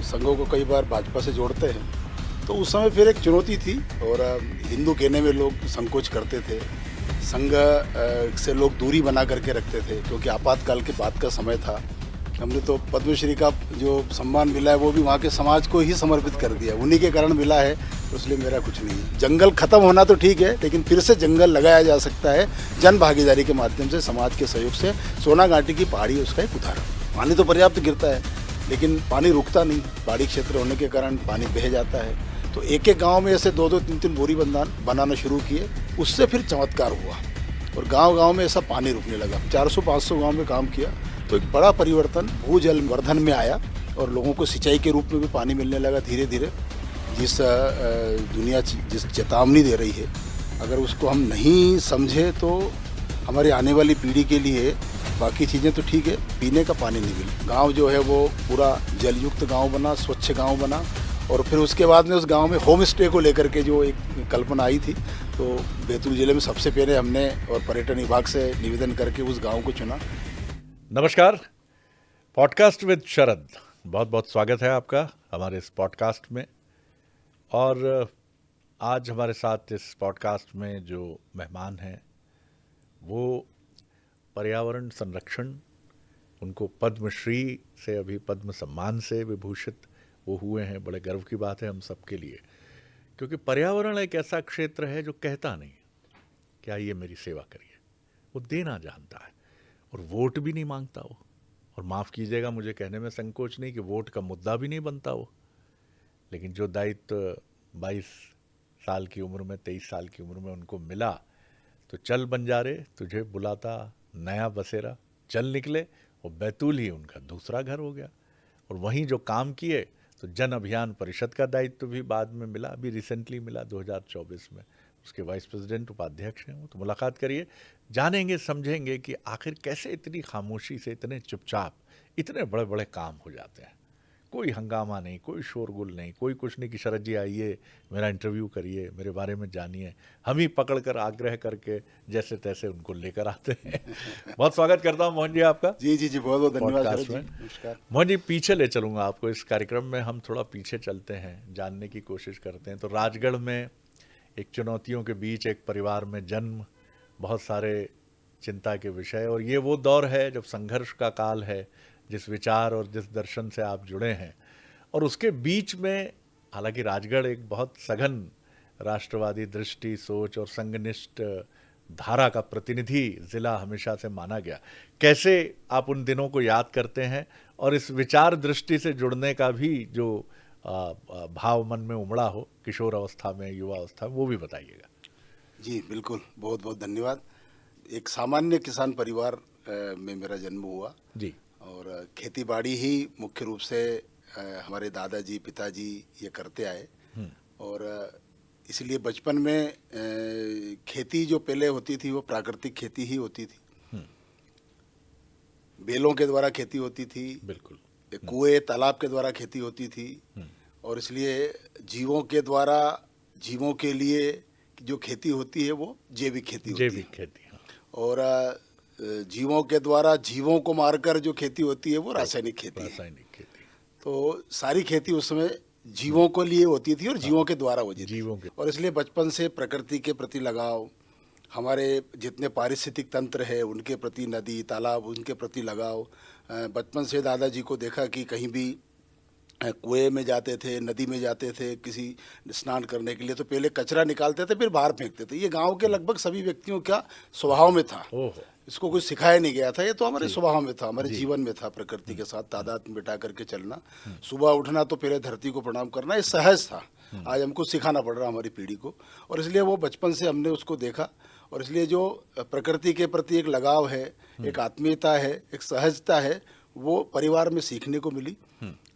संघों को कई बार भाजपा से जोड़ते हैं, तो उस समय फिर एक चुनौती थी और हिंदू कहने में लोग संकोच करते थे। संघ से लोग दूरी बना करके रखते थे क्योंकि आपातकाल के बाद का समय था। हमने तो पद्मश्री का जो सम्मान मिला है वो भी वहाँ के समाज को ही समर्पित कर दिया, उन्हीं के कारण मिला है, तो इसलिए मेरा कुछ नहीं है। जंगल खत्म होना तो ठीक है, लेकिन फिर से जंगल लगाया जा सकता है जन भागीदारी के माध्यम से, समाज के सहयोग से। सोना घाटी की पहाड़ी उसका एक उदाहरण। पानी तो पर्याप्त गिरता है लेकिन पानी रुकता नहीं, पहाड़ी क्षेत्र होने के कारण पानी बह जाता है। तो एक एक गाँव में ऐसे 2-2, 3-3 बोरी बंधान बनाना शुरू किए, उससे फिर चमत्कार हुआ और गाँव-गाँव में ऐसा पानी रुकने लगा। 400-500 गाँव में काम किया तो एक बड़ा परिवर्तन भूजल वर्धन में आया और लोगों को सिंचाई के रूप में भी पानी मिलने लगा धीरे धीरे। जिस दुनिया जिस चेतावनी दे रही है, अगर उसको हम नहीं समझे तो हमारी आने वाली पीढ़ी के लिए बाकी चीज़ें तो ठीक है, पीने का पानी नहीं मिले। गांव जो है वो पूरा जलयुक्त गांव बना, स्वच्छ गांव बना और फिर उसके बाद में उस गांव में होम स्टे को लेकर के जो एक कल्पना आई थी, तो बैतूल जिले में सबसे पहले हमने और पर्यटन विभाग से निवेदन करके उस गाँव को चुना। नमस्कार, पॉडकास्ट विद शरद, बहुत बहुत स्वागत है आपका हमारे इस पॉडकास्ट में। और आज हमारे साथ इस पॉडकास्ट में जो मेहमान हैं वो पर्यावरण संरक्षण, उनको पद्मश्री से अभी पद्म सम्मान से विभूषित वो हुए हैं। बड़े गर्व की बात है हम सबके लिए, क्योंकि पर्यावरण एक ऐसा क्षेत्र है जो कहता नहीं कि आइए मेरी सेवा करिए, वो देना जानता है और वोट भी नहीं मांगता वो। और माफ़ कीजिएगा, मुझे कहने में संकोच नहीं कि वोट का मुद्दा भी नहीं बनता वो, लेकिन जो दायित्व 22 साल की उम्र में, 23 साल की उम्र में उनको मिला, तो चल बंजारे तुझे बुलाता नया बसेरा, चल निकले। और बैतूल ही उनका दूसरा घर हो गया। और वहीं जो काम किए, तो जन अभियान परिषद का दायित्व भी बाद में मिला, अभी रिसेंटली मिला 2024 में, उसके वाइस प्रेसिडेंट उपाध्यक्ष हैं वो। तो मुलाकात करिए, जानेंगे समझेंगे कि आखिर कैसे इतनी खामोशी से, इतने चुपचाप इतने बड़े बड़े काम हो जाते हैं। कोई हंगामा नहीं, कोई शोरगुल नहीं, कोई कुछ नहीं कि शरद जी आइए मेरा इंटरव्यू करिए, मेरे बारे में जानिए। हम ही पकड़ कर आग्रह करके जैसे तैसे उनको लेकर आते हैं। बहुत स्वागत करता हूँ मोहन जी आपका। जी जी जी, बहुत बहुत धन्यवाद पॉडकास्ट शरद में। जी, नमस्कार। मोहन जी, पीछे ले चलूँगा आपको इस कार्यक्रम में। हम थोड़ा पीछे चलते हैं, जानने की कोशिश करते हैं। तो राजगढ़ में एक चुनौतियों के बीच एक परिवार में जन्म, बहुत सारे चिंता के विषय, और ये वो दौर है जब संघर्ष का काल है, जिस विचार और जिस दर्शन से आप जुड़े हैं। और उसके बीच में, हालांकि राजगढ़ एक बहुत सघन राष्ट्रवादी दृष्टि, सोच और संघनिष्ठ धारा का प्रतिनिधि जिला हमेशा से माना गया। कैसे आप उन दिनों को याद करते हैं और इस विचार दृष्टि से जुड़ने का भी जो भाव मन में उमड़ा हो, किशोर अवस्था में, युवा अवस्था में, वो भी बताइएगा। जी बिल्कुल, बहुत बहुत धन्यवाद। एक सामान्य किसान परिवार में मेरा जन्म हुआ जी। और खेती बाड़ी ही मुख्य रूप से हमारे दादाजी पिताजी ये करते आए। और इसलिए बचपन में खेती जो पहले होती थी वो प्राकृतिक खेती ही होती थी। बैलों के द्वारा खेती होती थी, बिल्कुल। कुएं तालाब के द्वारा खेती होती थी। और इसलिए जीवों के द्वारा जीवों के लिए जो खेती होती है वो जैविक खेती होती है। जैविक खेती, हाँ। और जीवों के द्वारा जीवों को मारकर जो खेती होती है वो रासायनिक खेती है। रासायनिक खेती। तो सारी खेती उस समय जीवों को लिए होती थी और जीवों के द्वारा होती थी। जीवों के। और इसलिए बचपन से प्रकृति के प्रति लगाव, हमारे जितने पारिस्थितिक तंत्र है उनके प्रति, नदी तालाब उनके प्रति लगाव। बचपन से दादाजी को देखा कि कहीं भी कुएं में जाते थे, नदी में जाते थे किसी स्नान करने के लिए, तो पहले कचरा निकालते थे फिर बाहर फेंकते थे। ये गांव के लगभग सभी व्यक्तियों का स्वभाव में था। ओहो। इसको कुछ सिखाया नहीं गया था, ये तो हमारे जी। स्वभाव में था, हमारे जी। जीवन में था। प्रकृति के साथ तादाद में बिठा करके चलना, सुबह उठना तो पहले धरती को प्रणाम करना, ये सहज था। आज हमको सिखाना पड़ रहा हमारी पीढ़ी को, और इसलिए वो बचपन से हमने उसको देखा। और इसलिए जो प्रकृति के प्रति एक लगाव है, एक आत्मीयता है, एक सहजता है, वो परिवार में सीखने को मिली।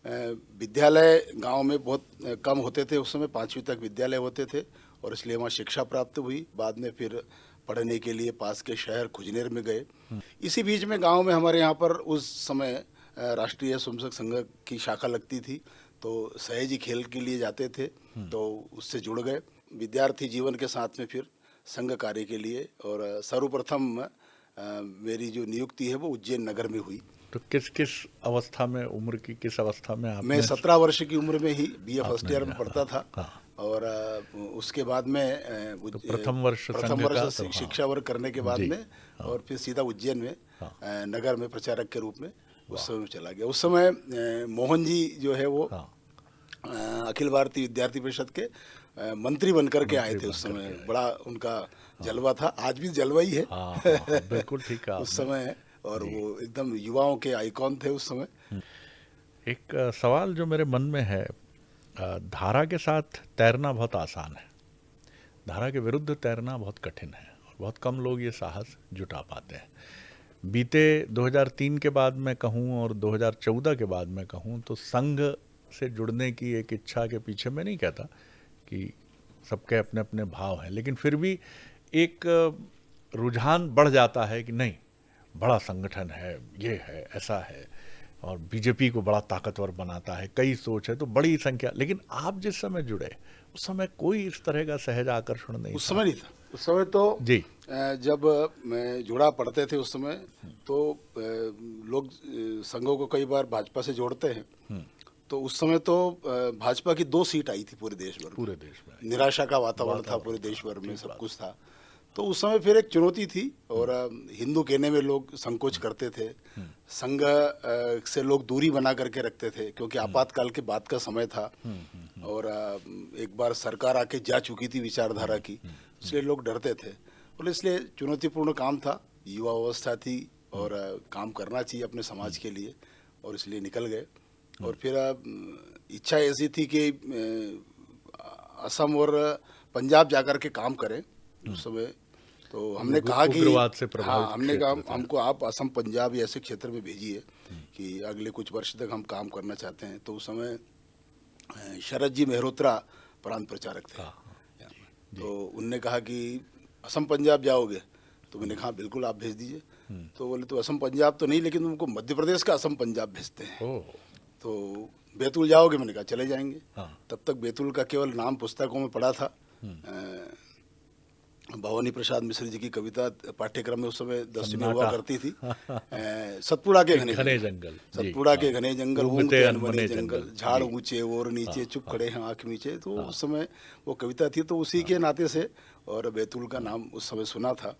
विद्यालय गांव में बहुत कम होते थे उस समय, 5वीं तक विद्यालय होते थे और इसलिए वहाँ शिक्षा प्राप्त हुई। बाद में फिर पढ़ने के लिए पास के शहर खुजनेर में गए। इसी बीच में गांव में हमारे यहाँ पर उस समय राष्ट्रीय स्वयंसेवक संघ की शाखा लगती थी, तो सयाजी खेल के लिए जाते थे, तो उससे जुड़ गए। विद्यार्थी जीवन के साथ में फिर संघ कार्य के लिए, और सर्वप्रथम मेरी जो नियुक्ति है वो उज्जैन नगर में हुई। तो किस किस अवस्था में, उम्र की किस अवस्था में मैं आपने 17 वर्ष की उम्र में ही BA फर्स्ट आपने ईयर में पढ़ता था। हाँ, और उसके बाद में तो प्रथम वर्ष प्रथम संघ वर्ष का, तो हाँ शिक्षा वर्ग करने के बाद जी, में और फिर सीधा उज्जैन में हाँ, नगर में प्रचारक के रूप में उस वाह, समय चला गया। उस समय मोहन जी जो है वो हाँ, अखिल भारतीय विद्यार्थी परिषद के मंत्री बनकर के आए मंत्री थे। उस बन समय करके आए। बड़ा उनका जलवा था, आज भी जलवा ही है। हाँ, हाँ, हाँ, बिल्कुल ठीक कहा उस आपने। समय और जी। वो एकदम युवाओं के आइकॉन थे उस समय। एक सवाल जो मेरे मन में है, धारा के साथ तैरना बहुत आसान है, धारा के विरुद्ध तैरना बहुत कठिन है और बहुत कम लोग ये साहस जुटा पाते हैं। बीते 2003 के बाद मैं कहूँ और 2014 के बाद मैं कहूँ तो संघ से जुड़ने की एक इच्छा के पीछे, मैं नहीं कहता कि सबके अपने अपने भाव हैं, लेकिन फिर भी एक रुझान बढ़ जाता है कि नहीं, बड़ा संगठन है, ये है, ऐसा है, और बीजेपी को बड़ा ताकतवर बनाता है, कई सोच है तो बड़ी संख्या। लेकिन आप जिस समय जुड़े उस समय कोई इस तरह का सहज आकर्षण नहीं उस था? समय नहीं था। उस समय तो जी, जब मैं जुड़ा पढ़ते थे उस समय तो लोग संघों को कई बार भाजपा से जोड़ते हैं। तो उस समय तो भाजपा की 2 सीट आई थी पूरे देश भर में। पूरे देश में निराशा का वातावरण था पूरे देश भर में, सब कुछ था। तो उस समय फिर एक चुनौती थी और हिंदू कहने में लोग संकोच करते थे। संघ से लोग दूरी बना करके रखते थे क्योंकि आपातकाल के बाद का समय था और एक बार सरकार आके जा चुकी थी विचारधारा की, इसलिए लोग डरते थे और इसलिए चुनौतीपूर्ण काम था, युवा अवस्था थी और काम करना चाहिए अपने समाज के लिए और इसलिए निकल गए। और फिर इच्छा ऐसी थी कि असम और पंजाब जाकर के काम करें उस समय। तो हमने कहा कि उग्रवाद से प्रभावित हाँ, हमने कहा क्षेत्र था। हमको आप असम पंजाब या ऐसे क्षेत्र में भेजिए कि अगले कुछ वर्ष तक हम काम करना चाहते हैं। तो उस समय शरद जी मेहरोत्रा प्रांत प्रचारक थे। तो उनने कहा कि असम पंजाब जाओगे? तो मैंने कहा बिल्कुल आप भेज दीजिए। तो बोले तो असम पंजाब तो नहीं, लेकिन तुमको मध्य प्रदेश का असम पंजाब भेजते हैं। ओह, तो बैतूल जाओगे? मैंने कहा चले जाएंगे। हाँ, तब तक बैतूल का केवल नाम पुस्तकों में पढ़ा था। भवानी प्रसाद मिश्र जी की कविता पाठ्यक्रम में उस समय 10वीं में हुआ करती थी। सतपुड़ा के घने घने जंगल, जंगल, जी, सतपुड़ा के हाँ, घने जंगल, घूमते ऊँघते अनबने अनबने जंगल, जंगल, झाड़ जी, ऊंचे और नीचे, हाँ, चुप हाँ, खड़े हैं आँख नीचे। तो उस समय वो कविता थी, तो उसी के नाते से और बैतूल का नाम उस समय सुना था।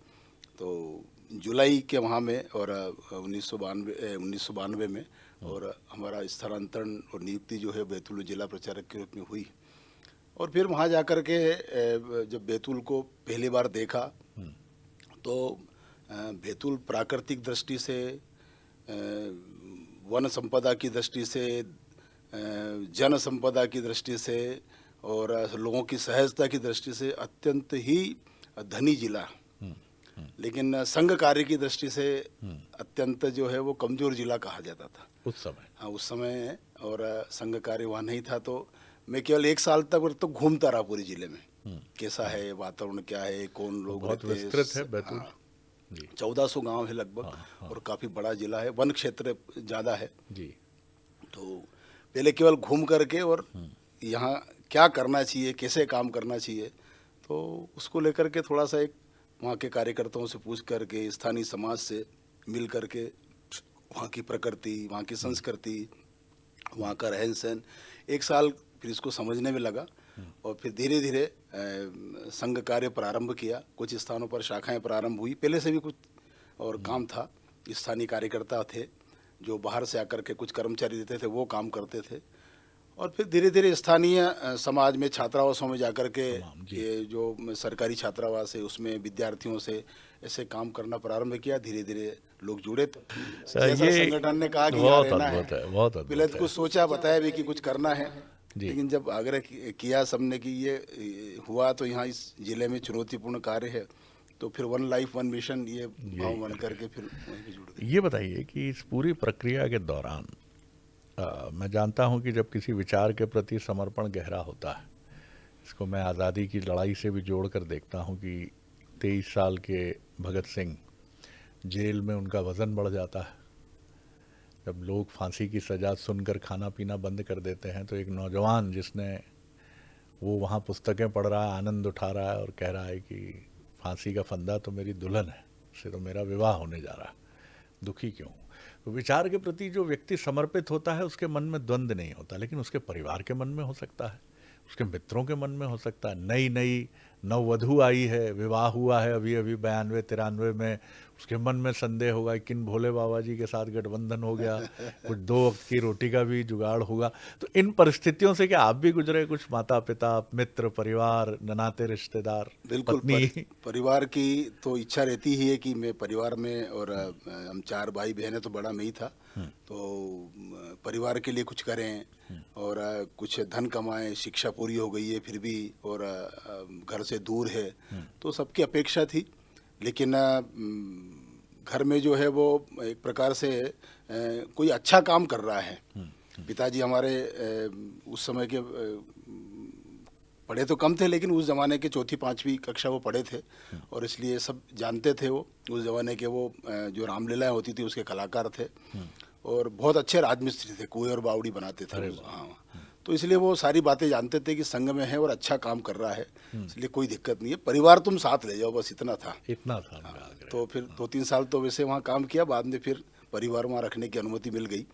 तो जुलाई के वहाँ में और 1992 में और हमारा स्थानांतरण और नियुक्ति जो है बैतूल जिला प्रचारक के रूप में हुई। और फिर वहाँ जाकर के जब बैतूल को पहली बार देखा तो बैतूल प्राकृतिक दृष्टि से, वन संपदा की दृष्टि से, जन संपदा की दृष्टि से और लोगों की सहजता की दृष्टि से अत्यंत ही धनी जिला, लेकिन संघ कार्य की दृष्टि से अत्यंत जो है वो कमजोर जिला कहा जाता था उस समय। हाँ, उस समय। और संघ कार्य वहाँ नहीं था। तो मैं केवल 1 साल तक तो घूमता रहा पूरे जिले में, कैसा है वातावरण, क्या है, कौन लोग बहुत रहते हैं। विस्तृत है बैतूल। हाँ, जी, 1400 गांव है लगभग और काफ़ी बड़ा जिला है, वन क्षेत्र ज़्यादा है। जी, तो पहले केवल घूम करके और यहाँ क्या करना चाहिए, कैसे काम करना चाहिए, तो उसको लेकर के थोड़ा सा एक वहाँ के कार्यकर्ताओं से पूछ करके, स्थानीय समाज से मिल करके वहाँ की प्रकृति, वहाँ की संस्कृति, वहाँ का रहन सहन 1 साल फिर इसको समझने में लगा। और फिर धीरे धीरे संघ कार्य प्रारंभ किया। कुछ स्थानों पर शाखाएं प्रारंभ हुई, पहले से भी कुछ और काम था। स्थानीय कार्यकर्ता थे जो बाहर से आकर के कुछ कर्मचारी देते थे, वो काम करते थे। और फिर धीरे धीरे स्थानीय समाज में छात्रावासों में जाकर के ये जो सरकारी छात्रावास है उसमें विद्यार्थियों से ऐसे काम करना प्रारंभ किया। धीरे धीरे लोग जुड़े। जैसा ये संगठन ने कहा कि यहाँ बहुत रहना अद्भुत है, है, बहुत पहले अद्भुत तो है। कुछ सोचा, बताया भी कि कुछ करना है, जी। लेकिन जब आग्रह किया सबने कि ये हुआ तो यहाँ इस जिले में चुनौतीपूर्ण कार्य है, तो फिर वन लाइफ वन मिशन ये भाव बन करके फिर वहीं पे जुड़ गए। ये बताइए कि इस पूरी प्रक्रिया के दौरान मैं जानता हूं कि जब किसी विचार के प्रति समर्पण गहरा होता है, इसको मैं आज़ादी की लड़ाई से भी जोड़ कर देखता हूं कि 23 साल के भगत सिंह जेल में उनका वज़न बढ़ जाता है। जब लोग फांसी की सज़ा सुनकर खाना पीना बंद कर देते हैं तो एक नौजवान जिसने वो वहाँ पुस्तकें पढ़ रहा है, आनंद उठा रहा है और कह रहा है कि फांसी का फंदा तो मेरी दुल्हन है, उससे तो मेरा विवाह होने जा रहा है। दुखी क्यों हूँ। तो विचार के प्रति जो व्यक्ति समर्पित होता है उसके मन में द्वंद्व नहीं होता, लेकिन उसके परिवार के मन में हो सकता है, उसके मित्रों के मन में हो सकता है। नई नई नववधू आई है, विवाह हुआ है अभी अभी 92-93 में, उसके मन में संदेह होगा कि किन भोले बाबा जी के साथ गठबंधन हो गया, कुछ 2 वक्त की रोटी का भी जुगाड़ होगा। तो इन परिस्थितियों से क्या आप भी गुजरे, कुछ माता पिता, मित्र, परिवार, ननाते रिश्तेदार, बिल्कुल पत्नी? परिवार की तो इच्छा रहती ही है कि मैं परिवार में, और हम 4 भाई बहन हैं तो बड़ा मैं ही था, तो परिवार के लिए कुछ करें और कुछ धन कमाएं। शिक्षा पूरी हो गई है फिर भी, और घर से दूर है, तो सबकी अपेक्षा थी। लेकिन घर में जो है वो एक प्रकार से कोई अच्छा काम कर रहा है। पिताजी हमारे उस समय के पढ़े तो कम थे, लेकिन उस ज़माने के 4ठी-5वीं कक्षा वो पढ़े थे, और इसलिए सब जानते थे। वो उस ज़माने के वो जो रामलीलाएं होती थी उसके कलाकार थे, और बहुत अच्छे राजमिस्त्री थे, कुएं और बावड़ी बनाते थे। हाँ, तो इसलिए वो सारी बातें जानते थे कि संघ में है और अच्छा काम कर रहा है, इसलिए कोई दिक्कत नहीं है, परिवार तुम साथ ले जाओ, बस इतना था। इतना था उनका आग्रह। तो फिर 2-3 साल तो वैसे वहाँ काम किया, बाद में फिर परिवार वहाँ रखने की अनुमति मिल गई,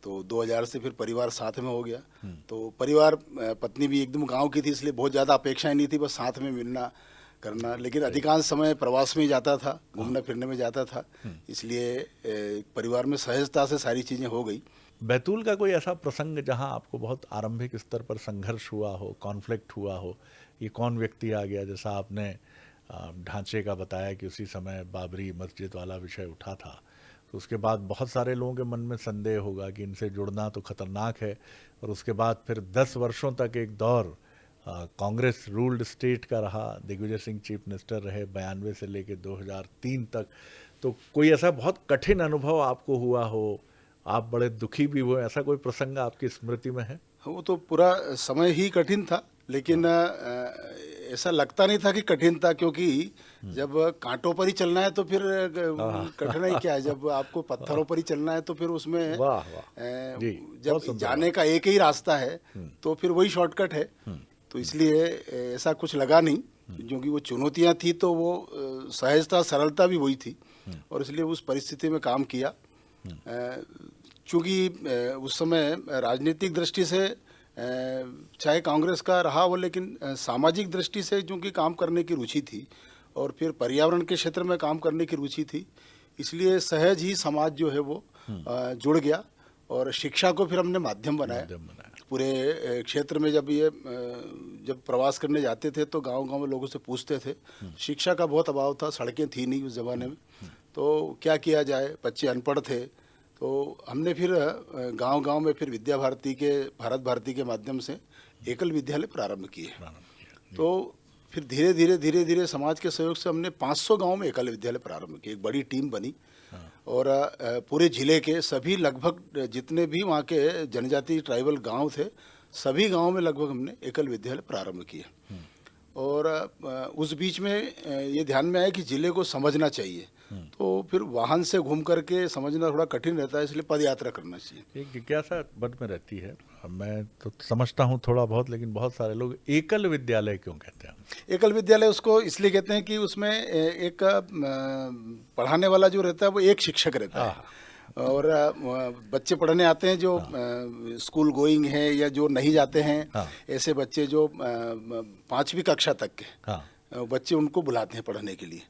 तो 2000 से फिर परिवार साथ में हो गया। तो परिवार, पत्नी भी एकदम गांव की थी, इसलिए बहुत ज़्यादा अपेक्षाएं नहीं थी, बस साथ में मिलना करना। लेकिन अधिकांश समय प्रवास में ही जाता था, घूमने फिरने में जाता था, इसलिए परिवार में सहजता से सारी चीज़ें हो गई। बैतूल का कोई ऐसा प्रसंग जहां आपको बहुत आरंभिक स्तर पर संघर्ष हुआ हो, कॉन्फ्लिक्ट हुआ हो? ये कौन व्यक्ति आ गया? जैसा आपने ढांचे का बताया कि उसी समय बाबरी मस्जिद वाला विषय उठा था, तो उसके बाद बहुत सारे लोगों के मन में संदेह होगा कि इनसे जुड़ना तो खतरनाक है, और उसके बाद फिर 10 वर्षों तक एक दौर कांग्रेस रूल्ड स्टेट का रहा, दिग्विजय सिंह चीफ मिनिस्टर रहे 92 से लेकर 2003 तक। तो कोई ऐसा बहुत कठिन अनुभव आपको हुआ हो, आप बड़े दुखी भी हुए, ऐसा कोई प्रसंग आपकी स्मृति में है? वो तो पूरा समय ही कठिन था, लेकिन ऐसा लगता नहीं था कि कठिन था, क्योंकि जब कांटों पर ही चलना है तो फिर कठिनाई क्या है। जब आपको पत्थरों पर ही चलना है तो फिर उसमें वाह वाह जी, जब जाने का एक ही रास्ता है तो फिर वही शॉर्टकट है। तो इसलिए ऐसा कुछ लगा नहीं, क्योंकि वो चुनौतियां थी तो वो सहजता सरलता भी वही थी, और इसलिए उस परिस्थिति में काम किया। चूँकि उस समय राजनीतिक दृष्टि से चाहे कांग्रेस का रहा हो, लेकिन सामाजिक दृष्टि से चूँकि काम करने की रुचि थी, और फिर पर्यावरण के क्षेत्र में काम करने की रुचि थी, इसलिए सहज ही समाज जो है वो जुड़ गया, और शिक्षा को फिर हमने माध्यम बनाया। पूरे क्षेत्र में जब प्रवास करने जाते थे तो गांव-गांव में लोगों से पूछते थे। शिक्षा का बहुत अभाव था, सड़कें थी नहीं उस ज़माने में, तो क्या किया जाए, बच्चे अनपढ़ थे। तो हमने फिर गांव-गांव में फिर भारत भारती के माध्यम से एकल विद्यालय प्रारंभ किए। तो फिर धीरे धीरे समाज के सहयोग से हमने 500 गांव में एकल विद्यालय प्रारंभ किए। एक बड़ी टीम बनी, और पूरे जिले के सभी लगभग जितने भी वहाँ के जनजाति ट्राइबल गांव थे, सभी गांवों में लगभग हमने एकल विद्यालय प्रारंभ किए। और उस बीच में ये ध्यान में आया कि जिले को समझना चाहिए, तो फिर वाहन से घूम करके समझना थोड़ा कठिन रहता है, इसलिए पद यात्रा करना चाहिए। एक जिज्ञासा मन में रहती है, मैं तो समझता हूँ थोड़ा बहुत, लेकिन बहुत सारे लोग एकल विद्यालय क्यों कहते हैं? एकल विद्यालय उसको इसलिए कहते हैं कि उसमें एक पढ़ाने वाला जो रहता है वो एक शिक्षक रहता है, और बच्चे पढ़ने आते हैं जो स्कूल गोइंग है या जो नहीं जाते हैं, ऐसे बच्चे जो 5वीं कक्षा तक के बच्चे, उनको बुलाते हैं पढ़ने के लिए।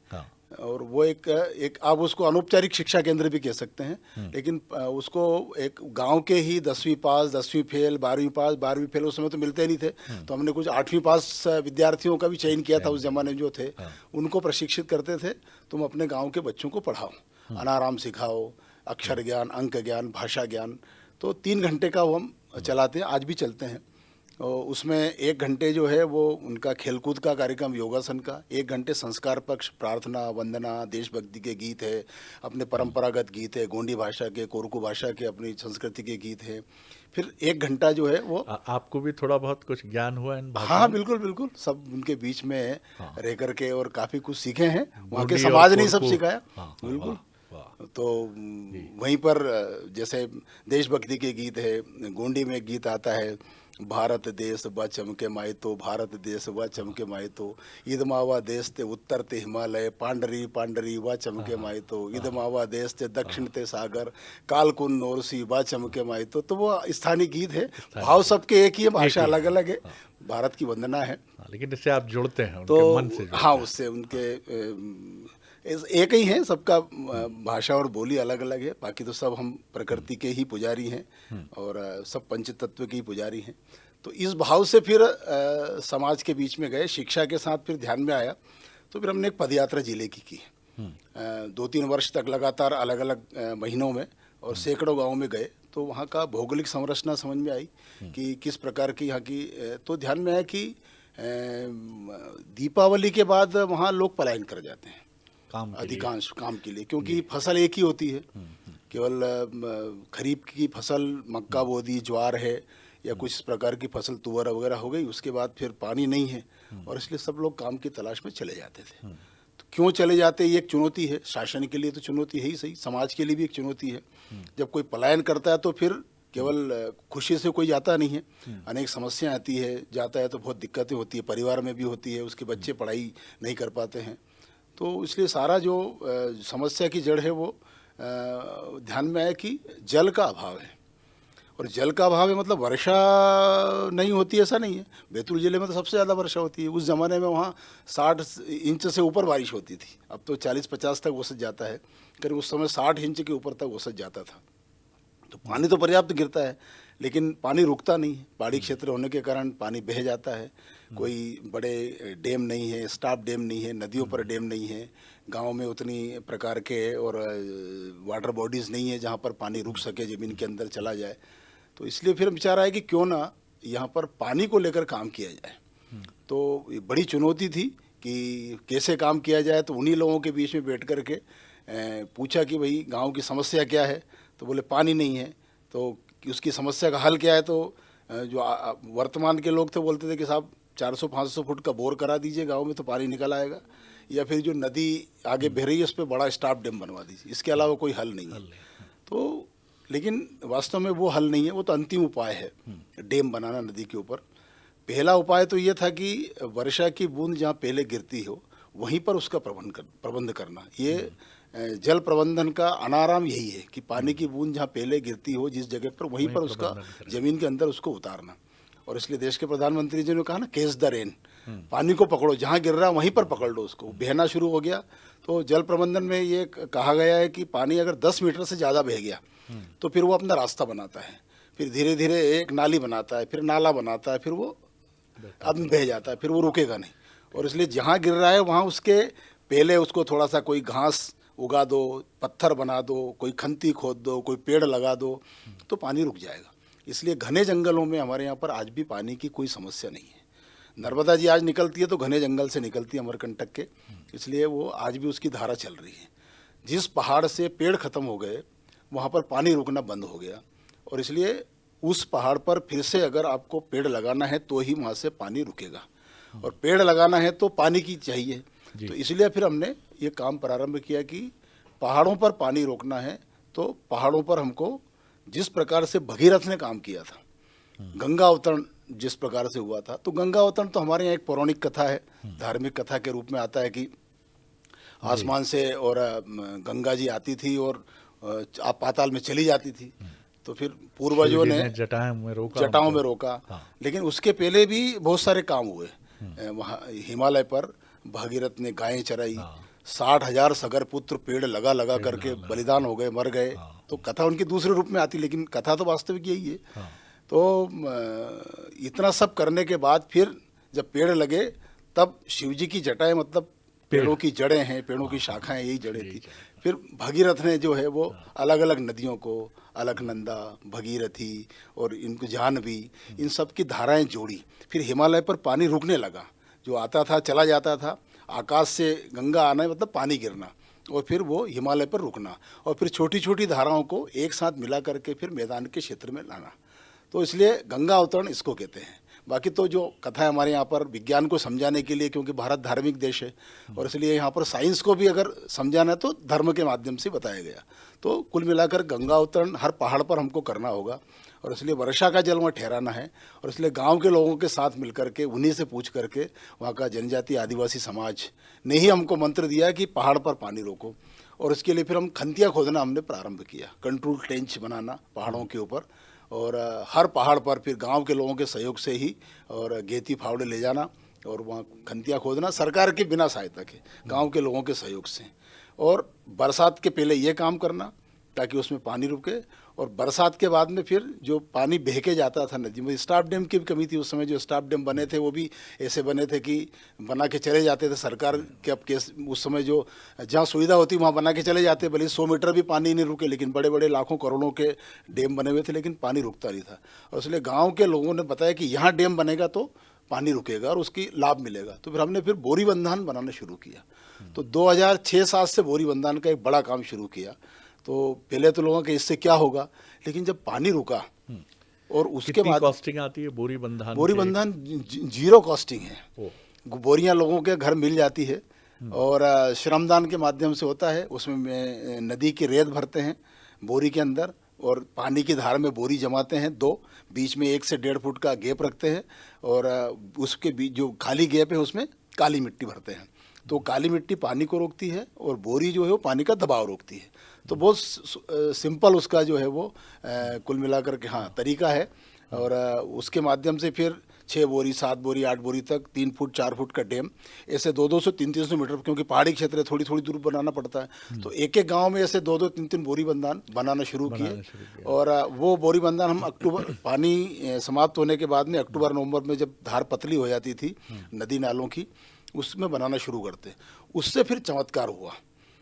और वो एक आप उसको अनौपचारिक शिक्षा केंद्र भी कह सकते हैं, लेकिन उसको एक गांव के ही 10वीं पास, 10वीं फेल, 12वीं पास, 12वीं फेल उस समय तो मिलते नहीं थे, तो हमने कुछ 8वीं पास विद्यार्थियों का भी चयन किया था उस जमाने में जो थे, उनको प्रशिक्षित करते थे, तुम अपने गांव के बच्चों को पढ़ाओ, अनाराम सिखाओ, अक्षर ज्ञान, अंक ज्ञान, भाषा ज्ञान। तो 3 घंटे का वो हम चलाते हैं, आज भी चलते हैं। और उसमें 1 घंटे जो है वो उनका खेलकूद का कार्यक्रम, योगासन का, 1 घंटे संस्कार पक्ष, प्रार्थना, वंदना, देशभक्ति के गीत है, अपने परंपरागत गीत है, गोंडी भाषा के, कोरकू भाषा के, अपनी संस्कृति के गीत है। फिर 1 घंटा जो है वो आपको भी थोड़ा बहुत कुछ ज्ञान हुआ इन भाषाओं? हाँ बिल्कुल बिल्कुल, सब उनके बीच में रह करके और काफ़ी कुछ सीखे हैं, वहाँ के समाज ने सब सिखाया। बिल्कुल वाह। तो वहीं पर जैसे देशभक्ति के गीत है, गोंडी में एक गीत आता है, भारत देश व चमके मायतो, भारत देश व चमके मायतो, ईदमावा देश ते उत्तर ते हिमालय, पांडरी पांडरी व चमके मायतो, ईदमावा देश ते दक्षिण ते सागर, कालकुन नोरसी व चमके मायतो। तो वो स्थानीय गीत है, भाव सबके एक ही है, भाषा अलग अलग है, भारत की वंदना है। लेकिन इससे आप जुड़ते हैं तो उनके मन से जुड़ते हाँ, हैं। उससे उनके एक ही है, सबका भाषा और बोली अलग अलग है, बाकी तो सब हम प्रकृति के ही पुजारी हैं और सब पंचतत्व के ही पुजारी हैं। तो इस भाव से फिर समाज के बीच में गए, शिक्षा के साथ फिर ध्यान में आया, तो फिर हमने एक पदयात्रा जिले की 2-3 वर्ष तक लगातार अलग अलग महीनों में और सैकड़ों गाँव में गए। तो वहाँ का भौगोलिक संरचना समझ में आई कि किस प्रकार की यहाँ की, तो ध्यान में आया कि दीपावली के बाद वहाँ लोग पलायन कर जाते हैं अधिकांश काम के लिए, क्योंकि फसल एक ही होती है, केवल खरीफ की फसल मक्का बो दी, ज्वार है या कुछ इस प्रकार की फसल तुअर वगैरह हो गई, उसके बाद फिर पानी नहीं है और इसलिए सब लोग काम की तलाश में चले जाते थे। तो क्यों चले जाते, ये एक चुनौती है, शासन के लिए तो चुनौती है ही सही, समाज के लिए भी एक चुनौती है। जब कोई पलायन करता है तो फिर केवल खुशी से कोई जाता नहीं है, अनेक समस्याएं आती है, जाता है तो बहुत दिक्कतें होती है, परिवार में भी होती है, उसके बच्चे पढ़ाई नहीं कर पाते हैं। तो इसलिए सारा जो समस्या की जड़ है वो ध्यान में आया कि जल का अभाव है, और जल का अभाव है मतलब वर्षा नहीं होती ऐसा नहीं है। बैतूल जिले में तो सबसे ज़्यादा वर्षा होती है, उस ज़माने में वहाँ 60 इंच से ऊपर बारिश होती थी, अब तो 40-50 तक औसत जाता है, करीब उस समय 60 इंच के ऊपर तक औसत जाता था। तो पानी तो पर्याप्त गिरता है लेकिन पानी रुकता नहीं है, पहाड़ी क्षेत्र होने के कारण पानी बह जाता है, कोई बड़े डैम नहीं है, स्टॉप डैम नहीं है, नदियों पर डैम नहीं है, गांव में उतनी प्रकार के और वाटर बॉडीज़ नहीं है जहां पर पानी रुक सके, ज़मीन के अंदर चला जाए। तो इसलिए फिर विचार आया कि क्यों ना यहाँ पर पानी को लेकर काम किया जाए। तो ये बड़ी चुनौती थी कि कैसे काम किया जाए। तो उन्हीं लोगों के बीच में बैठ कर के पूछा कि भाई गाँव की समस्या क्या है, तो बोले पानी नहीं है, तो उसकी समस्या का हल क्या है। तो जो वर्तमान के लोग थे बोलते थे कि साहब 400-500 फुट का बोर करा दीजिए गांव में तो पानी निकल आएगा, या फिर जो नदी आगे बह रही है उस पर बड़ा स्टॉप डैम बनवा दीजिए, इसके अलावा कोई हल नहीं है। तो लेकिन वास्तव में वो हल नहीं है, वो तो अंतिम उपाय है डैम बनाना नदी के ऊपर। पहला उपाय तो ये था कि वर्षा की बूंद जहाँ पहले गिरती हो वहीं पर उसका प्रबंध करना। ये जल प्रबंधन का अनाराम यही है कि पानी की बूंद जहाँ पहले गिरती हो जिस जगह पर, वहीं पर उसका जमीन के अंदर उसको उतारना। और इसलिए देश के प्रधानमंत्री जी ने कहा ना, कैच द रेन, पानी को पकड़ो, जहाँ गिर रहा है वहीं पर पकड़ लो उसको। बहना शुरू हो गया तो जल प्रबंधन में ये कहा गया है कि पानी अगर 10 मीटर से ज़्यादा बह गया तो फिर वो अपना रास्ता बनाता है, फिर धीरे धीरे एक नाली बनाता है, फिर नाला बनाता है, फिर वो अब बह जाता है, फिर वो रुकेगा नहीं। और इसलिए जहाँ गिर रहा है वहाँ उसके पहले उसको थोड़ा सा कोई घास उगा दो, पत्थर बना दो, कोई खंती खोद दो, कोई पेड़ लगा दो, तो पानी रुक जाएगा। इसलिए घने जंगलों में हमारे यहाँ पर आज भी पानी की कोई समस्या नहीं है। नर्मदा जी आज निकलती है तो घने जंगल से निकलती है, अमरकंटक के, इसलिए वो आज भी उसकी धारा चल रही है। जिस पहाड़ से पेड़ खत्म हो गए वहाँ पर पानी रुकना बंद हो गया, और इसलिए उस पहाड़ पर फिर से अगर आपको पेड़ लगाना है तो ही वहाँ से पानी रुकेगा, और पेड़ लगाना है तो पानी की चाहिए। तो इसलिए फिर हमने ये काम प्रारंभ किया कि पहाड़ों पर पानी रोकना है। तो पहाड़ों पर हमको जिस प्रकार से भगीरथ ने काम किया था, गंगा अवतरण जिस प्रकार से हुआ था, तो गंगा अवतरण तो हमारे यहाँ एक पौराणिक कथा है, धार्मिक कथा के रूप में आता है कि आसमान से और गंगा जी आती थी और आप पाताल में चली जाती थी। तो फिर पूर्वजों ने जटाओं में रोका। लेकिन उसके पहले भी बहुत सारे काम हुए वहाँ हिमालय पर। भगीरथ ने गायें चराई, 60,000 सगर पुत्र पेड़ लगा लगा करके बलिदान हो गए, मर गए। तो कथा उनके दूसरे रूप में आती, लेकिन कथा तो वास्तविक यही है। तो इतना सब करने के बाद फिर जब पेड़ लगे तब शिव जी की जटाएं, मतलब पेड़ों की जड़ें हैं, पेड़ों की शाखाएं, यही जड़ें थी। फिर भगीरथ ने जो है वो अलग अलग नदियों को, अलकनंदा, भगीरथी और इनको जाह्नवी, इन सब की धाराएं जोड़ी। फिर हिमालय पर पानी रुकने लगा, जो आता था चला जाता था। आकाश से गंगा आना मतलब पानी गिरना, और फिर वो हिमालय पर रुकना, और फिर छोटी छोटी धाराओं को एक साथ मिला करके फिर मैदान के क्षेत्र में लाना। तो इसलिए गंगा अवतरण इसको कहते हैं। बाकी तो जो कथा है हमारे यहाँ पर विज्ञान को समझाने के लिए, क्योंकि भारत धार्मिक देश है और इसलिए यहाँ पर साइंस को भी अगर समझाना है तो धर्म के माध्यम से बताया गया। तो कुल मिलाकर गंगा अवतरण हर पहाड़ पर हमको करना होगा और इसलिए वर्षा का जल वहाँ ठहराना है और इसलिए गांव के लोगों के साथ मिलकर के उन्हीं से पूछ करके वहाँ का जनजाति आदिवासी समाज ने ही हमको मंत्र दिया कि पहाड़ पर पानी रोको और इसके लिए फिर हम खंतिया खोदना हमने प्रारंभ किया, कंट्रोल ट्रेंच बनाना पहाड़ों के ऊपर और हर पहाड़ पर फिर गांव के लोगों के सहयोग से ही और गेती फावड़े ले जाना और वहाँ खंतिया खोदना सरकार के बिना सहायता के, गांव के लोगों के सहयोग से। और बरसात के पहले ये काम करना ताकि उसमें पानी रुके और बरसात के बाद में फिर जो पानी बह के जाता था नदी में, स्टाफ डैम की भी कमी थी उस समय, जो स्टाफ डैम बने थे वो भी ऐसे बने थे कि बना के चले जाते थे सरकार के। अब केस उस समय जो जहाँ सुविधा होती वहाँ बना के चले जाते, भले 100 मीटर भी पानी नहीं रुके, लेकिन बड़े बड़े लाखों करोड़ों के डैम बने हुए थे लेकिन पानी रुकता नहीं था। और इसलिए गाँव के लोगों ने बताया कि यहाँ डैम बनेगा तो पानी रुकेगा और उसकी लाभ मिलेगा। तो फिर हमने फिर बोरी बंधान बनाना शुरू किया। तो 2006-07 से बोरी बंधान का एक बड़ा काम शुरू किया। तो पहले तो लोगों के इससे क्या होगा, लेकिन जब पानी रुका और उसके बाद कॉस्टिंग आती है बोरी बंधान? बोरी बंधान जीरो कॉस्टिंग है। बोरियां लोगों के घर मिल जाती है और श्रमदान के माध्यम से होता है। उसमें नदी की रेत भरते हैं बोरी के अंदर और पानी की धार में बोरी जमाते हैं, 2 बीच में 1 से 1.5 फुट का गैप रखते हैं और उसके बीच जो खाली गैप है उसमें काली मिट्टी भरते हैं। तो काली मिट्टी पानी को रोकती है और बोरी जो है वो पानी का दबाव रोकती है। तो बहुत सिंपल उसका जो है वो कुल मिलाकर के तरीका है। और उसके माध्यम से फिर 6 बोरी 7 बोरी 8 बोरी तक 3 फुट 4 फुट का डैम ऐसे 200 300 मीटर, क्योंकि पहाड़ी क्षेत्र है थोड़ी थोड़ी दूर बनाना पड़ता है। तो एक एक गांव में ऐसे 2 3 बोरी बंधान बनाना शुरू किए और वो बोरी बंधान हम अक्टूबर पानी समाप्त होने के बाद में अक्टूबर नवंबर में जब धार पतली हो जाती थी नदी नालों की, उसमें बनाना शुरू करते। उससे फिर चमत्कार हुआ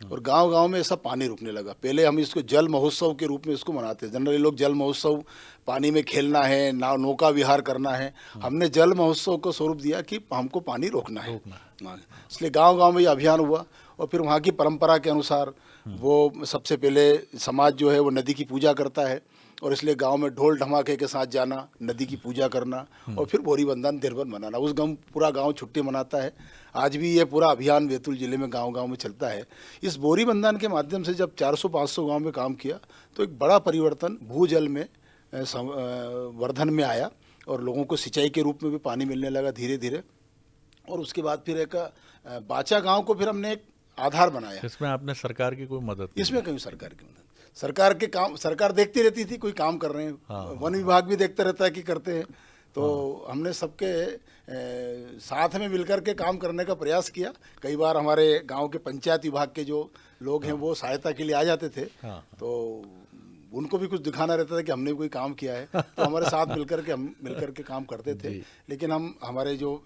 और गांव-गांव में ऐसा पानी रुकने लगा। पहले हम इसको जल महोत्सव के रूप में इसको मनाते हैं। जनरली लोग जल महोत्सव पानी में खेलना है, नौका विहार करना है। हमने जल महोत्सव को स्वरूप दिया कि हमको पानी रोकना है। इसलिए गांव-गांव में ये अभियान हुआ और फिर वहाँ की परंपरा के अनुसार वो सबसे पहले समाज जो है वो नदी की पूजा करता है और इसलिए गांव में ढोल धमाके के साथ जाना, नदी की पूजा करना और फिर बोरी बंधान दिन भर मनाना। उस गांव पूरा गांव छुट्टी मनाता है। आज भी ये पूरा अभियान बैतूल जिले में गांव-गांव में चलता है। इस बोरी बंधान के माध्यम से जब 400-500 गांव में काम किया तो एक बड़ा परिवर्तन भूजल में वर्धन में आया और लोगों को सिंचाई के रूप में भी पानी मिलने लगा धीरे धीरे। और उसके बाद फिर एक बाचा गाँव को फिर हमने एक आधार बनाया। इसमें आपने सरकार की कोई मदद? इसमें कहीं सरकार की मदद, सरकार के काम सरकार देखती रहती थी कोई काम कर रहे हैं। वन विभाग भी देखता रहता है कि करते हैं। तो हमने सबके साथ में मिलकर के काम करने का प्रयास किया। कई बार हमारे गांव के पंचायत विभाग के जो लोग हैं वो सहायता के लिए आ जाते थे। तो उनको भी कुछ दिखाना रहता था कि हमने कोई काम किया है। तो हमारे साथ हम मिलकर के काम करते थे। लेकिन हमारे जो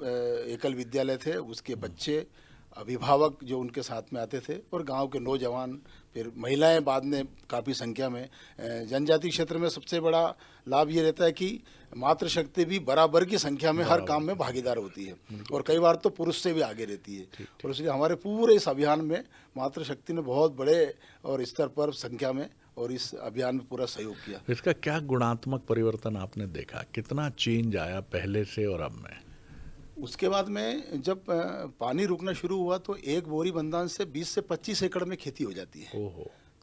एकल विद्यालय थे उसके बच्चे, अभिभावक जो उनके साथ में आते थे और गांव के नौजवान, फिर महिलाएं बाद में काफ़ी संख्या में। जनजाति क्षेत्र में सबसे बड़ा लाभ ये रहता है कि मातृशक्ति भी बराबर की संख्या में हर काम में भागीदार होती है और कई बार तो पुरुष से भी आगे रहती है। और इसलिए हमारे पूरे इस अभियान में मातृशक्ति ने बहुत बड़े और स्तर पर संख्या में और इस अभियान में पूरा सहयोग किया। इसका क्या गुणात्मक परिवर्तन आपने देखा, कितना चेंज आया पहले से और अब में? उसके बाद में जब पानी रुकना शुरू हुआ तो एक बोरी बंधान से 20 से 25 एकड़ में खेती हो जाती है।